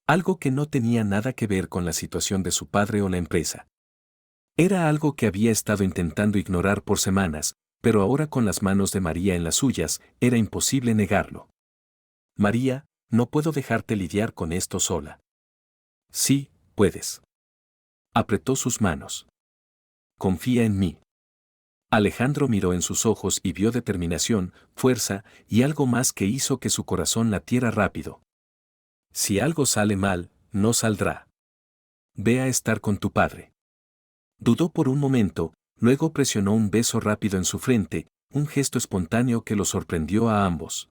Algo que no tenía nada que ver con la situación de su padre o la empresa. Era algo que había estado intentando ignorar por semanas, pero ahora con las manos de María en las suyas, era imposible negarlo. María, no puedo dejarte lidiar con esto sola. Sí, puedes. Apretó sus manos. Confía en mí. Alejandro miró en sus ojos y vio determinación, fuerza y algo más que hizo que su corazón latiera rápido. Si algo sale mal, no saldrá. Ve a estar con tu padre. Dudó por un momento, luego presionó un beso rápido en su frente, un gesto espontáneo que lo sorprendió a ambos.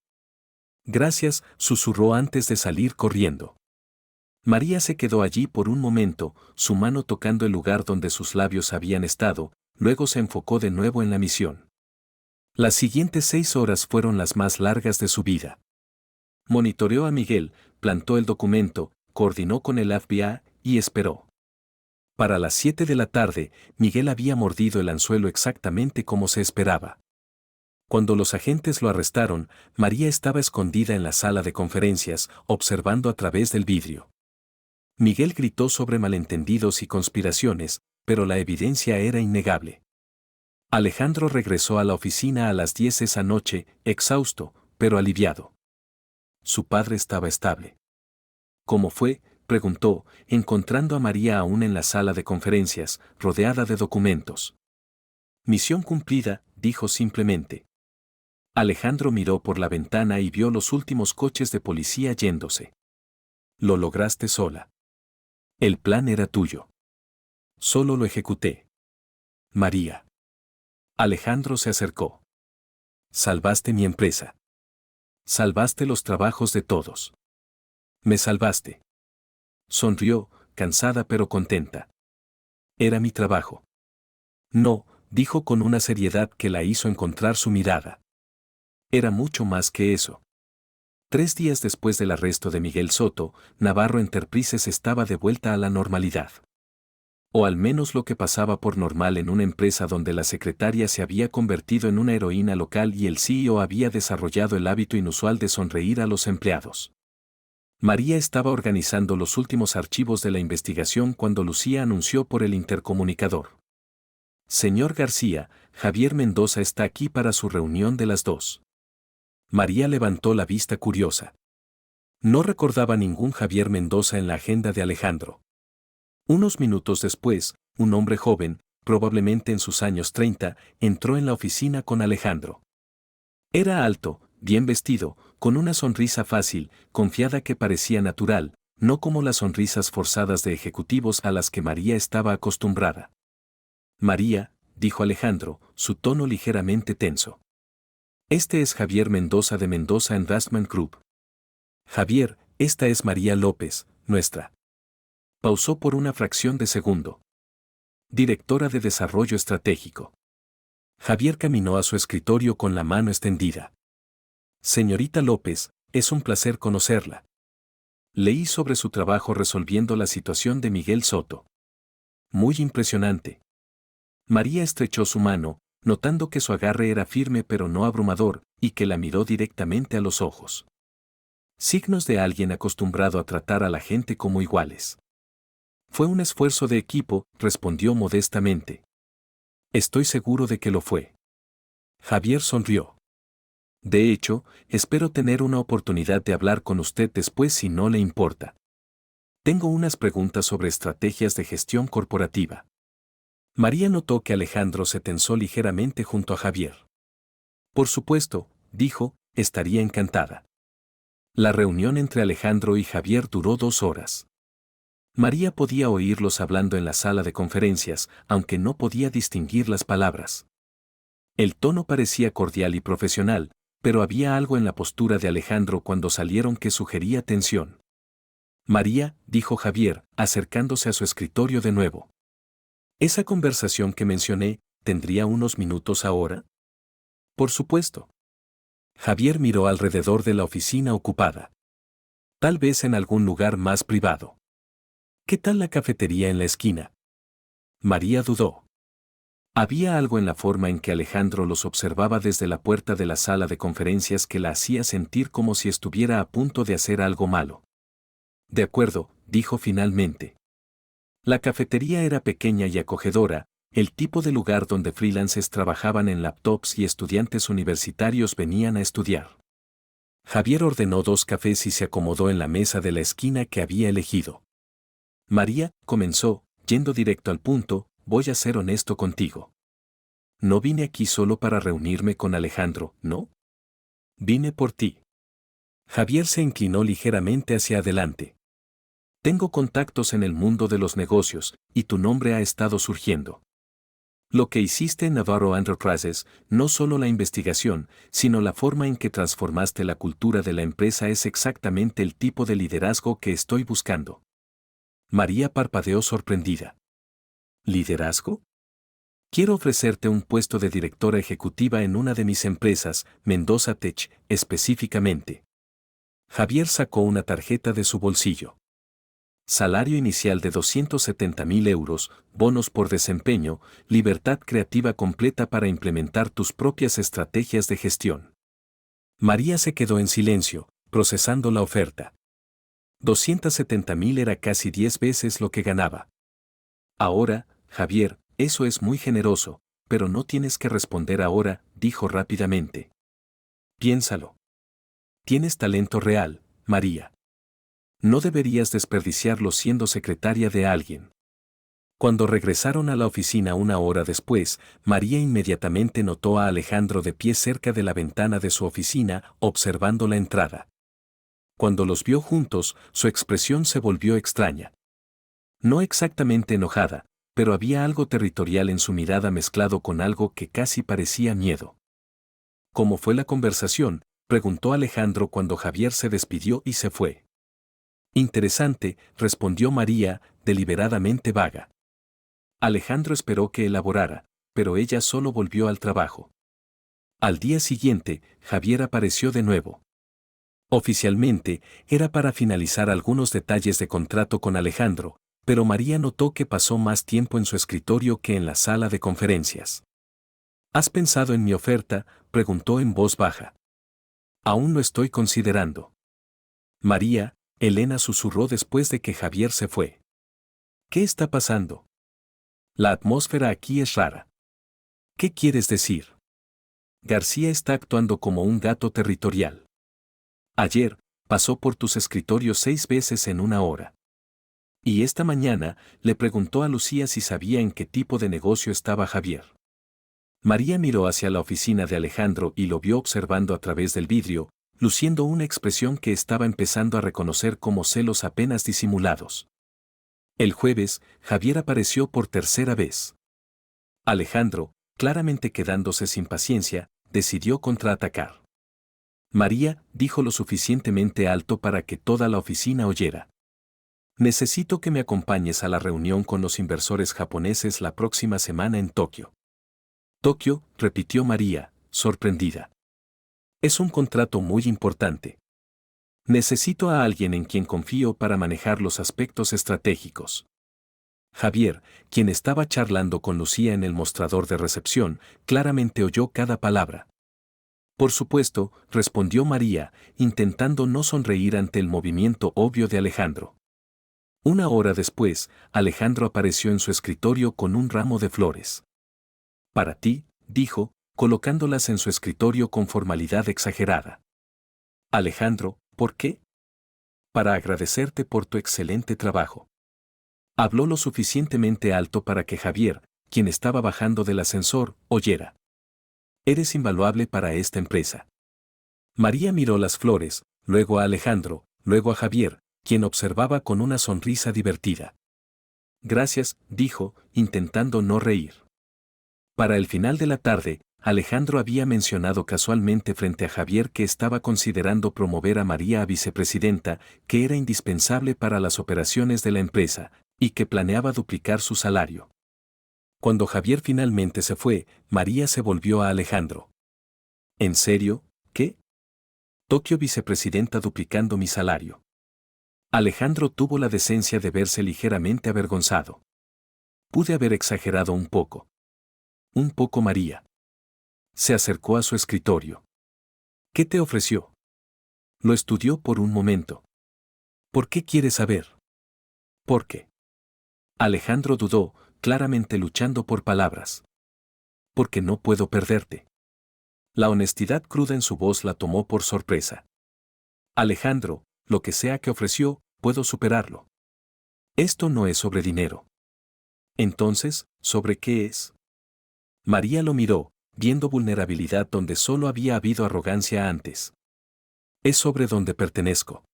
Gracias, susurró antes de salir corriendo. María se quedó allí por un momento, su mano tocando el lugar donde sus labios habían estado, luego se enfocó de nuevo en la misión. Las siguientes 6 horas fueron las más largas de su vida. Monitoreó a Miguel, plantó el documento, coordinó con el FBI y esperó. Para las 7 de la tarde, Miguel había mordido el anzuelo exactamente como se esperaba. Cuando los agentes lo arrestaron, María estaba escondida en la sala de conferencias, observando a través del vidrio. Miguel gritó sobre malentendidos y conspiraciones, pero la evidencia era innegable. Alejandro regresó a la oficina a las 10 esa noche, exhausto, pero aliviado. Su padre estaba estable. ¿Cómo fue?, preguntó, encontrando a María aún en la sala de conferencias, rodeada de documentos. Misión cumplida, dijo simplemente. Alejandro miró por la ventana y vio los últimos coches de policía yéndose. Lo lograste sola. El plan era tuyo. Solo lo ejecuté. María. Alejandro se acercó. Salvaste mi empresa. Salvaste los trabajos de todos. Me salvaste. Sonrió, cansada pero contenta. Era mi trabajo. No, dijo con una seriedad que la hizo encontrar su mirada. Era mucho más que eso. 3 días después del arresto de Miguel Soto, Navarro Enterprises estaba de vuelta a la normalidad. O al menos lo que pasaba por normal en una empresa donde la secretaria se había convertido en una heroína local y el CEO había desarrollado el hábito inusual de sonreír a los empleados. María estaba organizando los últimos archivos de la investigación cuando Lucía anunció por el intercomunicador. Señor García, Javier Mendoza está aquí para su reunión de las 2. María levantó la vista curiosa. No recordaba ningún Javier Mendoza en la agenda de Alejandro. Unos minutos después, un hombre joven, probablemente en sus años 30, entró en la oficina con Alejandro. Era alto, bien vestido, con una sonrisa fácil, confiada que parecía natural, no como las sonrisas forzadas de ejecutivos a las que María estaba acostumbrada. María, dijo Alejandro, su tono ligeramente tenso. Este es Javier Mendoza de Mendoza Investment Group. Javier, esta es María López, nuestra. Pausó por una fracción de segundo. Directora de Desarrollo Estratégico. Javier caminó a su escritorio con la mano extendida. Señorita López, es un placer conocerla. Leí sobre su trabajo resolviendo la situación de Miguel Soto. Muy impresionante. María estrechó su mano, notando que su agarre era firme pero no abrumador, y que la miró directamente a los ojos. Signos de alguien acostumbrado a tratar a la gente como iguales. Fue un esfuerzo de equipo, respondió modestamente. Estoy seguro de que lo fue. Javier sonrió. De hecho, espero tener una oportunidad de hablar con usted después si no le importa. Tengo unas preguntas sobre estrategias de gestión corporativa. María notó que Alejandro se tensó ligeramente junto a Javier. Por supuesto, dijo, estaría encantada. La reunión entre Alejandro y Javier duró 2 horas. María podía oírlos hablando en la sala de conferencias, aunque no podía distinguir las palabras. El tono parecía cordial y profesional, pero había algo en la postura de Alejandro cuando salieron que sugería tensión. María, dijo Javier, acercándose a su escritorio de nuevo. Esa conversación que mencioné, ¿tendría unos minutos ahora? Por supuesto. Javier miró alrededor de la oficina ocupada. Tal vez en algún lugar más privado. ¿Qué tal la cafetería en la esquina? María dudó. Había algo en la forma en que Alejandro los observaba desde la puerta de la sala de conferencias que la hacía sentir como si estuviera a punto de hacer algo malo. De acuerdo, dijo finalmente. La cafetería era pequeña y acogedora, el tipo de lugar donde freelancers trabajaban en laptops y estudiantes universitarios venían a estudiar. Javier ordenó 2 cafés y se acomodó en la mesa de la esquina que había elegido. María, comenzó, yendo directo al punto, voy a ser honesto contigo. No vine aquí solo para reunirme con Alejandro, ¿no? Vine por ti. Javier se inclinó ligeramente hacia adelante. Tengo contactos en el mundo de los negocios, y tu nombre ha estado surgiendo. Lo que hiciste en Navarro Enterprises, no solo la investigación, sino la forma en que transformaste la cultura de la empresa es exactamente el tipo de liderazgo que estoy buscando. María parpadeó sorprendida. ¿Liderazgo? Quiero ofrecerte un puesto de directora ejecutiva en una de mis empresas, Mendoza Tech, específicamente. Javier sacó una tarjeta de su bolsillo. Salario inicial de 270.000 euros, bonos por desempeño, libertad creativa completa para implementar tus propias estrategias de gestión. María se quedó en silencio, procesando la oferta. 270.000 era casi 10 veces lo que ganaba. Ahora, Javier, eso es muy generoso, pero no tienes que responder ahora, dijo rápidamente. Piénsalo. Tienes talento real, María. No deberías desperdiciarlo siendo secretaria de alguien. Cuando regresaron a la oficina 1 hora después, María inmediatamente notó a Alejandro de pie cerca de la ventana de su oficina, observando la entrada. Cuando los vio juntos, su expresión se volvió extraña. No exactamente enojada, pero había algo territorial en su mirada mezclado con algo que casi parecía miedo. ¿Cómo fue la conversación?, preguntó Alejandro cuando Javier se despidió y se fue. Interesante, respondió María, deliberadamente vaga. Alejandro esperó que elaborara, pero ella solo volvió al trabajo. Al día siguiente, Javier apareció de nuevo. Oficialmente, era para finalizar algunos detalles de contrato con Alejandro, pero María notó que pasó más tiempo en su escritorio que en la sala de conferencias. ¿Has pensado en mi oferta?, preguntó en voz baja. Aún lo estoy considerando. María, Elena susurró después de que Javier se fue. ¿Qué está pasando? La atmósfera aquí es rara. ¿Qué quieres decir? García está actuando como un gato territorial. Ayer, pasó por tus escritorios 6 veces en una hora. Y esta mañana, le preguntó a Lucía si sabía en qué tipo de negocio estaba Javier. María miró hacia la oficina de Alejandro y lo vio observando a través del vidrio, luciendo una expresión que estaba empezando a reconocer como celos apenas disimulados. El jueves, Javier apareció por tercera vez. Alejandro, claramente quedándose sin paciencia, decidió contraatacar. María dijo lo suficientemente alto para que toda la oficina oyera. Necesito que me acompañes a la reunión con los inversores japoneses la próxima semana en Tokio. Tokio, repitió María, sorprendida. Es un contrato muy importante. Necesito a alguien en quien confío para manejar los aspectos estratégicos. Javier, quien estaba charlando con Lucía en el mostrador de recepción, claramente oyó cada palabra. Por supuesto, respondió María, intentando no sonreír ante el movimiento obvio de Alejandro. Una hora después, Alejandro apareció en su escritorio con un ramo de flores. Para ti, dijo, colocándolas en su escritorio con formalidad exagerada. Alejandro, ¿por qué? Para agradecerte por tu excelente trabajo. Habló lo suficientemente alto para que Javier, quien estaba bajando del ascensor, oyera. Eres invaluable para esta empresa. María miró las flores, luego a Alejandro, luego a Javier, quien observaba con una sonrisa divertida. Gracias, dijo, intentando no reír. Para el final de la tarde, Alejandro había mencionado casualmente frente a Javier que estaba considerando promover a María a vicepresidenta, que era indispensable para las operaciones de la empresa, y que planeaba duplicar su salario. Cuando Javier finalmente se fue, María se volvió a Alejandro. ¿En serio? ¿Qué? Tokio vicepresidenta duplicando mi salario. Alejandro tuvo la decencia de verse ligeramente avergonzado. Pude haber exagerado un poco. Un poco, María. Se acercó a su escritorio. ¿Qué te ofreció? Lo estudió por un momento. ¿Por qué quieres saber? ¿Por qué? Alejandro dudó, claramente luchando por palabras. Porque no puedo perderte. La honestidad cruda en su voz la tomó por sorpresa. Alejandro, lo que sea que ofreció, puedo superarlo. Esto no es sobre dinero. Entonces, ¿sobre qué es? María lo miró, viendo vulnerabilidad donde solo había habido arrogancia antes. Es sobre donde pertenezco.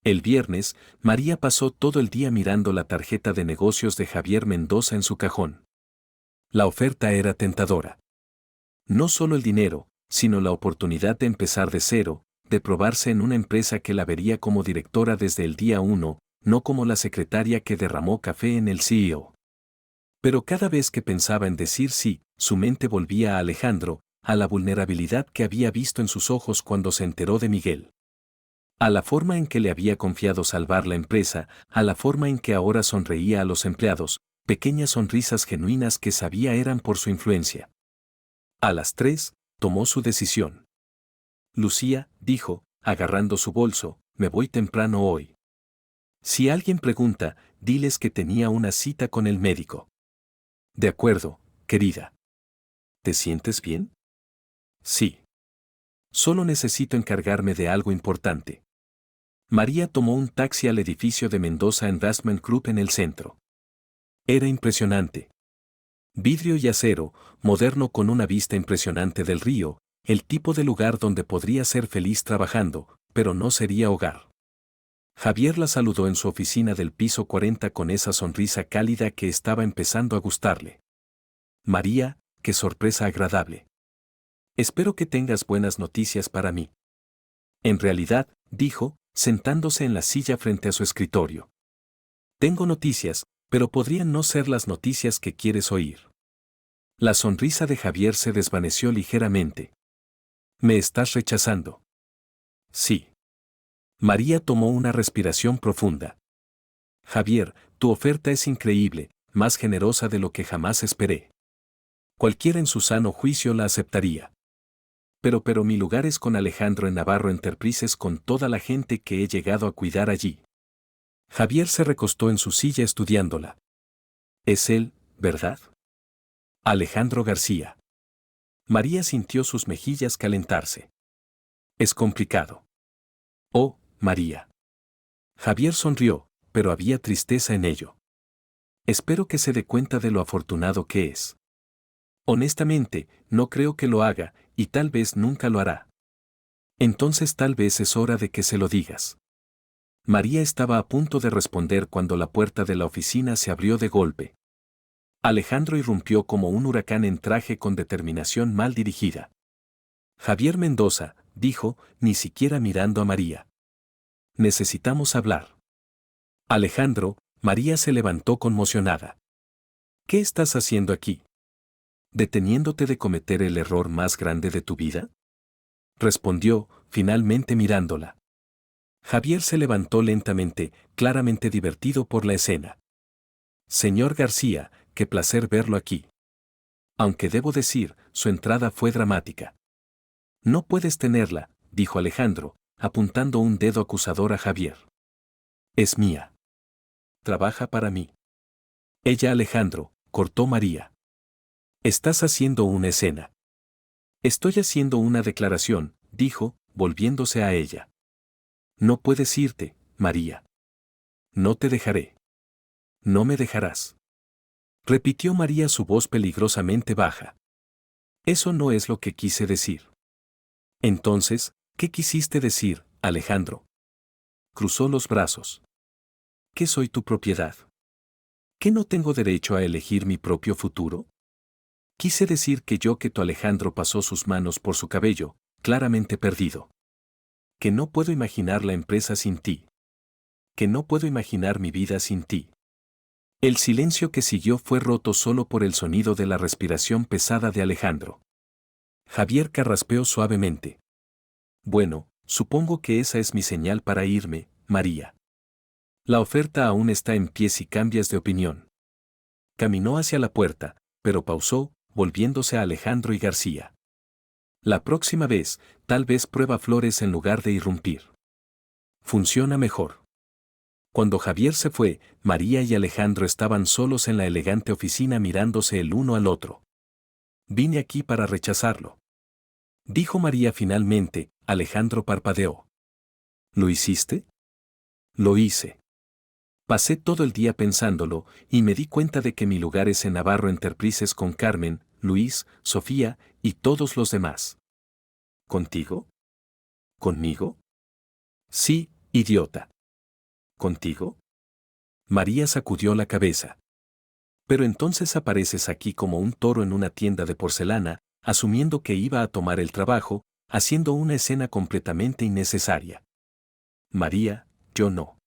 El viernes, María pasó todo el día mirando la tarjeta de negocios de Javier Mendoza en su cajón. La oferta era tentadora. No solo el dinero, sino la oportunidad de empezar de cero, de probarse en una empresa que la vería como directora desde el día 1, no como la secretaria que derramó café en el CEO. Pero cada vez que pensaba en decir sí, su mente volvía a Alejandro, a la vulnerabilidad que había visto en sus ojos cuando se enteró de Miguel. A la forma en que le había confiado salvar la empresa, a la forma en que ahora sonreía a los empleados, pequeñas sonrisas genuinas que sabía eran por su influencia. A las 3, tomó su decisión. Lucía, dijo, agarrando su bolso, me voy temprano hoy. Si alguien pregunta, diles que tenía una cita con el médico. De acuerdo, querida. ¿Te sientes bien? Sí. Solo necesito encargarme de algo importante. María tomó un taxi al edificio de Mendoza Investment Group en el centro. Era impresionante. Vidrio y acero, moderno con una vista impresionante del río, el tipo de lugar donde podría ser feliz trabajando, pero no sería hogar. Javier la saludó en su oficina del piso 40 con esa sonrisa cálida que estaba empezando a gustarle. María, qué sorpresa agradable. Espero que tengas buenas noticias para mí. En realidad, dijo, sentándose en la silla frente a su escritorio. Tengo noticias, pero podrían no ser las noticias que quieres oír. La sonrisa de Javier se desvaneció ligeramente. ¿Me estás rechazando? Sí. María tomó una respiración profunda. Javier, tu oferta es increíble, más generosa de lo que jamás esperé. Cualquiera en su sano juicio la aceptaría. Pero mi lugar es con Alejandro en Navarro Enterprises, con toda la gente que he llegado a cuidar allí. Javier se recostó en su silla estudiándola. Es él, ¿verdad? Alejandro García. María sintió sus mejillas calentarse. Es complicado. Oh, María. Javier sonrió, pero había tristeza en ello. Espero que se dé cuenta de lo afortunado que es. Honestamente, no creo que lo haga, y tal vez nunca lo hará. Entonces tal vez es hora de que se lo digas. María estaba a punto de responder cuando la puerta de la oficina se abrió de golpe. Alejandro irrumpió como un huracán en traje con determinación mal dirigida. Javier Mendoza, dijo, ni siquiera mirando a María. Necesitamos hablar. Alejandro, María se levantó conmocionada. ¿Qué estás haciendo aquí? ¿Deteniéndote de cometer el error más grande de tu vida? Respondió, finalmente mirándola. Javier se levantó lentamente, claramente divertido por la escena. Señor García, qué placer verlo aquí. Aunque debo decir, su entrada fue dramática. No puedes tenerla, dijo Alejandro, apuntando un dedo acusador a Javier. Es mía. Trabaja para mí. Ella, Alejandro, cortó María. Estás haciendo una escena. Estoy haciendo una declaración, dijo, volviéndose a ella. No puedes irte, María. No te dejaré. No me dejarás. Repitió María, su voz peligrosamente baja. Eso no es lo que quise decir. Entonces, ¿qué quisiste decir, Alejandro? Cruzó los brazos. ¿Qué soy tu propiedad? ¿Qué no tengo derecho a elegir mi propio futuro? Quise decir que tu Alejandro pasó sus manos por su cabello, claramente perdido. Que no puedo imaginar la empresa sin ti. Que no puedo imaginar mi vida sin ti. El silencio que siguió fue roto solo por el sonido de la respiración pesada de Alejandro. Javier carraspeó suavemente. Bueno, supongo que esa es mi señal para irme, María. La oferta aún está en pie si cambias de opinión. Caminó hacia la puerta, pero pausó, volviéndose a Alejandro y García. La próxima vez, tal vez prueba flores en lugar de irrumpir. Funciona mejor. Cuando Javier se fue, María y Alejandro estaban solos en la elegante oficina mirándose el uno al otro. Vine aquí para rechazarlo. Dijo María finalmente. Alejandro parpadeó. ¿Lo hiciste? Lo hice. Pasé todo el día pensándolo, y me di cuenta de que mi lugar es en Navarro Enterprises con Carmen, Luis, Sofía, y todos los demás. ¿Contigo? ¿Conmigo? Sí, idiota. ¿Contigo? María sacudió la cabeza. Pero entonces apareces aquí como un toro en una tienda de porcelana, asumiendo que iba a tomar el trabajo, haciendo una escena completamente innecesaria. María, yo no.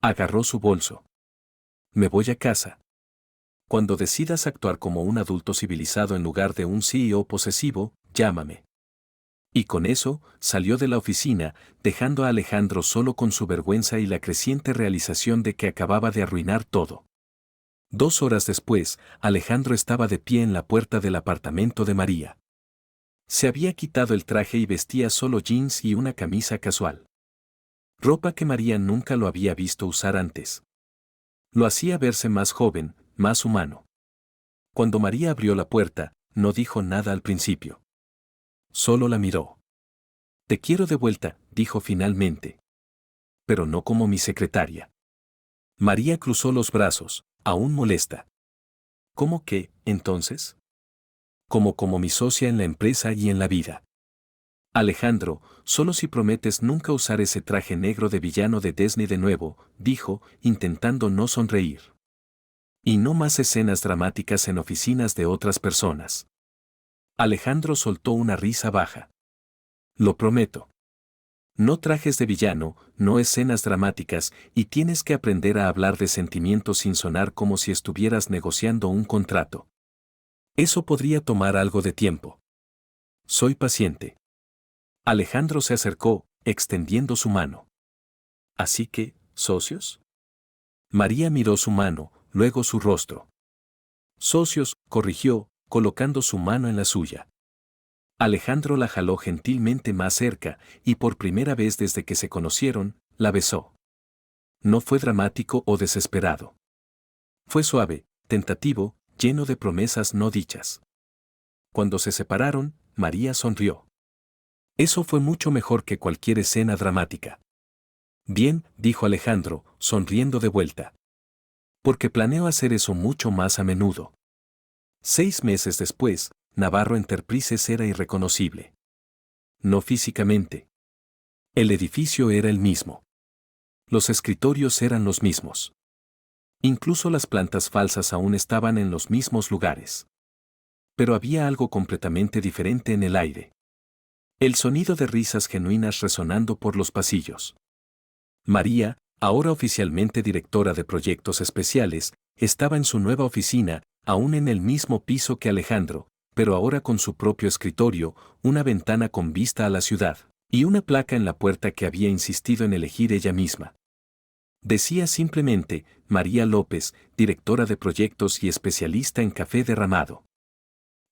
Agarró su bolso. Me voy a casa. Cuando decidas actuar como un adulto civilizado en lugar de un CEO posesivo, llámame. Y con eso, salió de la oficina, dejando a Alejandro solo con su vergüenza y la creciente realización de que acababa de arruinar todo. 2 horas después, Alejandro estaba de pie en la puerta del apartamento de María. Se había quitado el traje y vestía solo jeans y una camisa casual. Ropa que María nunca lo había visto usar antes. Lo hacía verse más joven, más humano. Cuando María abrió la puerta, no dijo nada al principio. Solo la miró. Te quiero de vuelta, dijo finalmente. Pero no como mi secretaria. María cruzó los brazos, aún molesta. ¿Cómo que, entonces? Como mi socia en la empresa y en la vida. Alejandro, solo si prometes nunca usar ese traje negro de villano de Disney de nuevo, dijo, intentando no sonreír. Y no más escenas dramáticas en oficinas de otras personas. Alejandro soltó una risa baja. Lo prometo. No trajes de villano, no escenas dramáticas, y tienes que aprender a hablar de sentimientos sin sonar como si estuvieras negociando un contrato. Eso podría tomar algo de tiempo. Soy paciente. Alejandro se acercó, extendiendo su mano. Así que, ¿socios? María miró su mano, luego su rostro. Socios, corrigió, colocando su mano en la suya. Alejandro la jaló gentilmente más cerca, y por primera vez desde que se conocieron, la besó. No fue dramático o desesperado. Fue suave, tentativo, lleno de promesas no dichas. Cuando se separaron, María sonrió. Eso fue mucho mejor que cualquier escena dramática. Bien, dijo Alejandro, sonriendo de vuelta. Porque planeo hacer eso mucho más a menudo. 6 meses después, Navarro Enterprises era irreconocible. No físicamente. El edificio era el mismo. Los escritorios eran los mismos. Incluso las plantas falsas aún estaban en los mismos lugares. Pero había algo completamente diferente en el aire. El sonido de risas genuinas resonando por los pasillos. María, ahora oficialmente directora de proyectos especiales, estaba en su nueva oficina, aún en el mismo piso que Alejandro, pero ahora con su propio escritorio, una ventana con vista a la ciudad, y una placa en la puerta que había insistido en elegir ella misma. Decía simplemente, María López, directora de proyectos y especialista en café derramado.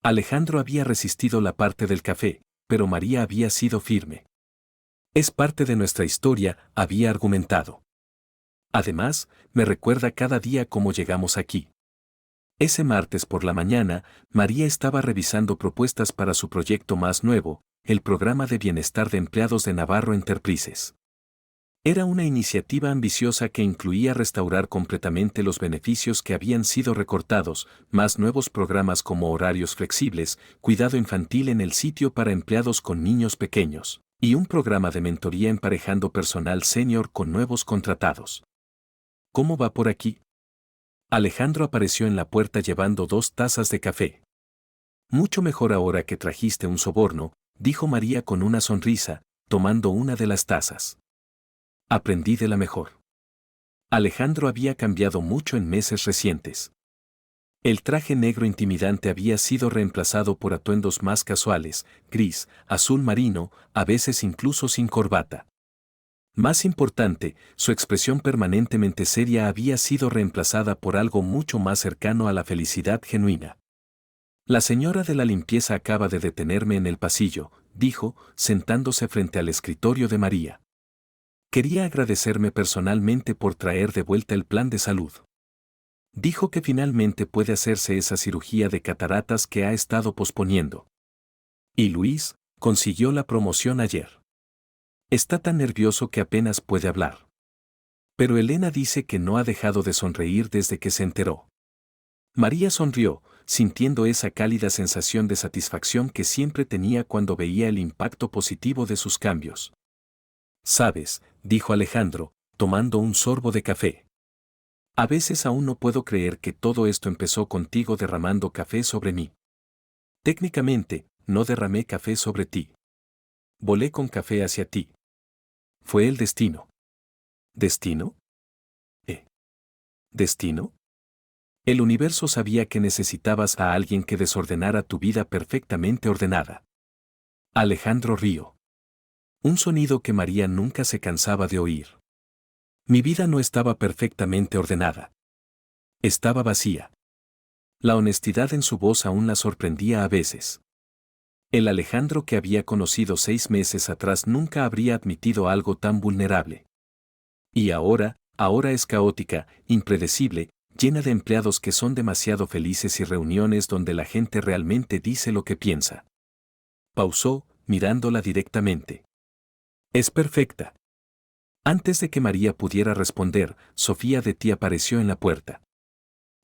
Alejandro había resistido la parte del café, pero María había sido firme. Es parte de nuestra historia, había argumentado. Además, me recuerda cada día cómo llegamos aquí. Ese martes por la mañana, María estaba revisando propuestas para su proyecto más nuevo, el programa de bienestar de empleados de Navarro Enterprises. Era una iniciativa ambiciosa que incluía restaurar completamente los beneficios que habían sido recortados, más nuevos programas como horarios flexibles, cuidado infantil en el sitio para empleados con niños pequeños, y un programa de mentoría emparejando personal senior con nuevos contratados. ¿Cómo va por aquí? Alejandro apareció en la puerta llevando 2 tazas de café. Mucho mejor ahora que trajiste un soborno, dijo María con una sonrisa, tomando una de las tazas. Aprendí de la mejor. Alejandro había cambiado mucho en meses recientes. El traje negro intimidante había sido reemplazado por atuendos más casuales, gris, azul marino, a veces incluso sin corbata. Más importante, su expresión permanentemente seria había sido reemplazada por algo mucho más cercano a la felicidad genuina. La señora de la limpieza acaba de detenerme en el pasillo, dijo, sentándose frente al escritorio de María. Quería agradecerme personalmente por traer de vuelta el plan de salud. Dijo que finalmente puede hacerse esa cirugía de cataratas que ha estado posponiendo. Y Luis consiguió la promoción ayer. Está tan nervioso que apenas puede hablar. Pero Elena dice que no ha dejado de sonreír desde que se enteró. María sonrió, sintiendo esa cálida sensación de satisfacción que siempre tenía cuando veía el impacto positivo de sus cambios. Sabes, dijo Alejandro, tomando un sorbo de café. A veces aún no puedo creer que todo esto empezó contigo derramando café sobre mí. Técnicamente, no derramé café sobre ti. Volé con café hacia ti. Fue el destino. ¿Destino? ¿Destino? El universo sabía que necesitabas a alguien que desordenara tu vida perfectamente ordenada. Alejandro rió. Un sonido que María nunca se cansaba de oír. Mi vida no estaba perfectamente ordenada. Estaba vacía. La honestidad en su voz aún la sorprendía a veces. El Alejandro que había conocido 6 meses atrás nunca habría admitido algo tan vulnerable. Y ahora es caótica, impredecible, llena de empleados que son demasiado felices y reuniones donde la gente realmente dice lo que piensa. Pausó, mirándola directamente. Es perfecta. Antes de que María pudiera responder, Sofía de Tí apareció en la puerta.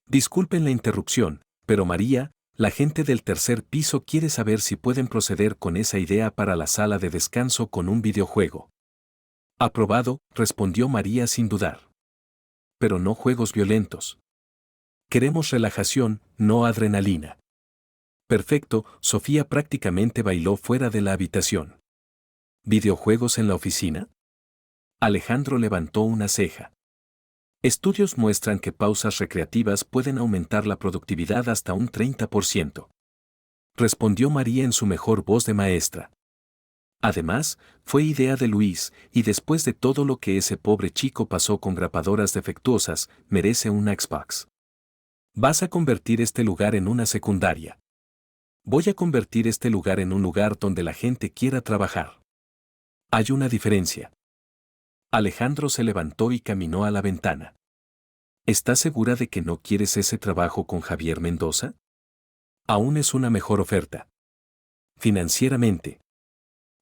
Disculpen la interrupción, pero María, La gente del tercer piso quiere saber si pueden proceder con esa idea para la sala de descanso con un videojuego. Aprobado, respondió María sin dudar. Pero no juegos violentos. Queremos relajación, no adrenalina. Perfecto, Sofía prácticamente bailó fuera de la habitación. ¿Videojuegos en la oficina? Alejandro levantó una ceja. Estudios muestran que pausas recreativas pueden aumentar la productividad hasta un 30%. Respondió María en su mejor voz de maestra. Además, fue idea de Luis, y después de todo lo que ese pobre chico pasó con grapadoras defectuosas, merece una Xbox. Vas a convertir este lugar en una secundaria. Voy a convertir este lugar en un lugar donde la gente quiera trabajar. Hay una diferencia. Alejandro se levantó y caminó a la ventana. ¿Estás segura de que no quieres ese trabajo con Javier Mendoza? Aún es una mejor oferta. Financieramente.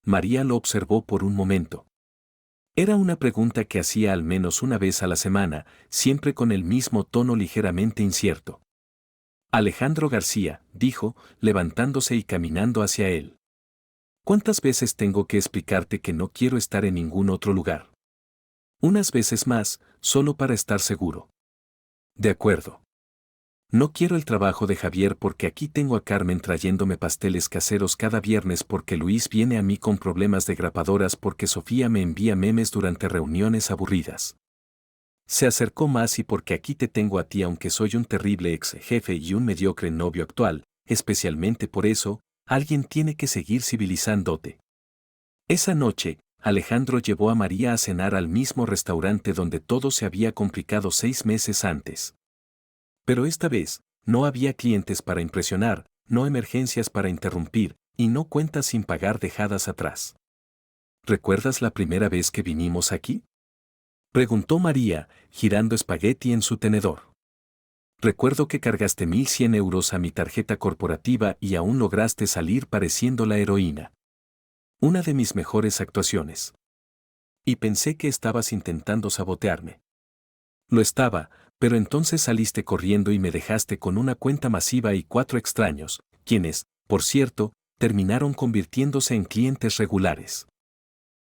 María lo observó por un momento. Era una pregunta que hacía al menos una vez a la semana, siempre con el mismo tono ligeramente incierto. Alejandro García, dijo, levantándose y caminando hacia él. ¿Cuántas veces tengo que explicarte que no quiero estar en ningún otro lugar? Unas veces más, solo para estar seguro. De acuerdo. No quiero el trabajo de Javier porque aquí tengo a Carmen trayéndome pasteles caseros cada viernes porque Luis viene a mí con problemas de grapadoras porque Sofía me envía memes durante reuniones aburridas. Se acercó más y porque aquí te tengo a ti aunque soy un terrible ex jefe y un mediocre novio actual, especialmente por eso, alguien tiene que seguir civilizándote. Esa noche, Alejandro llevó a María a cenar al mismo restaurante donde todo se había complicado 6 meses antes. Pero esta vez, no había clientes para impresionar, no emergencias para interrumpir, y no cuentas sin pagar dejadas atrás. ¿Recuerdas la primera vez que vinimos aquí? Preguntó María, girando espagueti en su tenedor. Recuerdo que cargaste 1.100 euros a mi tarjeta corporativa y aún lograste salir pareciendo la heroína. Una de mis mejores actuaciones. Y pensé que estabas intentando sabotearme. Lo estaba, pero entonces saliste corriendo y me dejaste con una cuenta masiva y 4 extraños, quienes, por cierto, terminaron convirtiéndose en clientes regulares.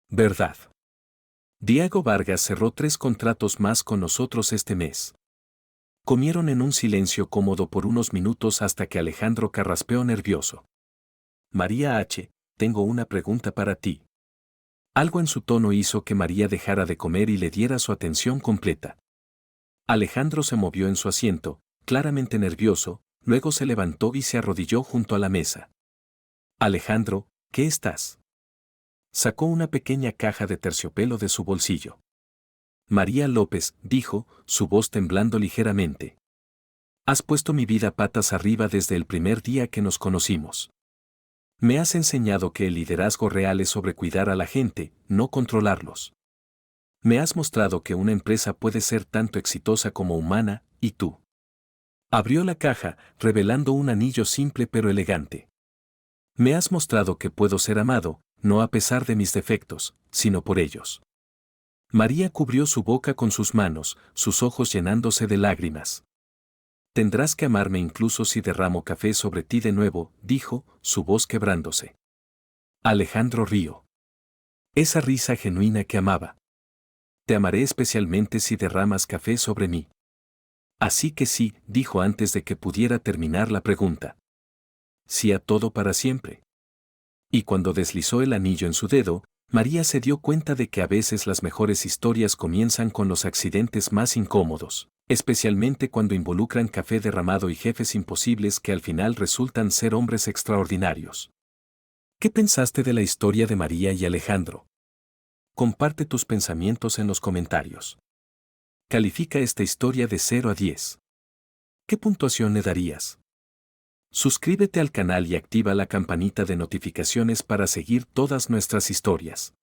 ¿Verdad? Diego Vargas cerró 3 contratos más con nosotros este mes. Comieron en un silencio cómodo por unos minutos hasta que Alejandro carraspeó nervioso. María H., tengo una pregunta para ti. Algo en su tono hizo que María dejara de comer y le diera su atención completa. Alejandro se movió en su asiento, claramente nervioso, luego se levantó y se arrodilló junto a la mesa. Alejandro, ¿qué estás? Sacó una pequeña caja de terciopelo de su bolsillo. María López, dijo, su voz temblando ligeramente. Has puesto mi vida patas arriba desde el primer día que nos conocimos. Me has enseñado que el liderazgo real es sobre cuidar a la gente, no controlarlos. Me has mostrado que una empresa puede ser tanto exitosa como humana, y tú. Abrió la caja, revelando un anillo simple pero elegante. Me has mostrado que puedo ser amado, no a pesar de mis defectos, sino por ellos. María cubrió su boca con sus manos, sus ojos llenándose de lágrimas. Tendrás que amarme incluso si derramo café sobre ti de nuevo, dijo, su voz quebrándose. Alejandro rió. Esa risa genuina que amaba. Te amaré especialmente si derramas café sobre mí. Así que sí, dijo antes de que pudiera terminar la pregunta. Sí a todo para siempre. Y cuando deslizó el anillo en su dedo, María se dio cuenta de que a veces las mejores historias comienzan con los accidentes más incómodos, especialmente cuando involucran café derramado y jefes imposibles que al final resultan ser hombres extraordinarios. ¿Qué pensaste de la historia de María y Alejandro? Comparte tus pensamientos en los comentarios. Califica esta historia de 0 a 10. ¿Qué puntuación le darías? Suscríbete al canal y activa la campanita de notificaciones para seguir todas nuestras historias.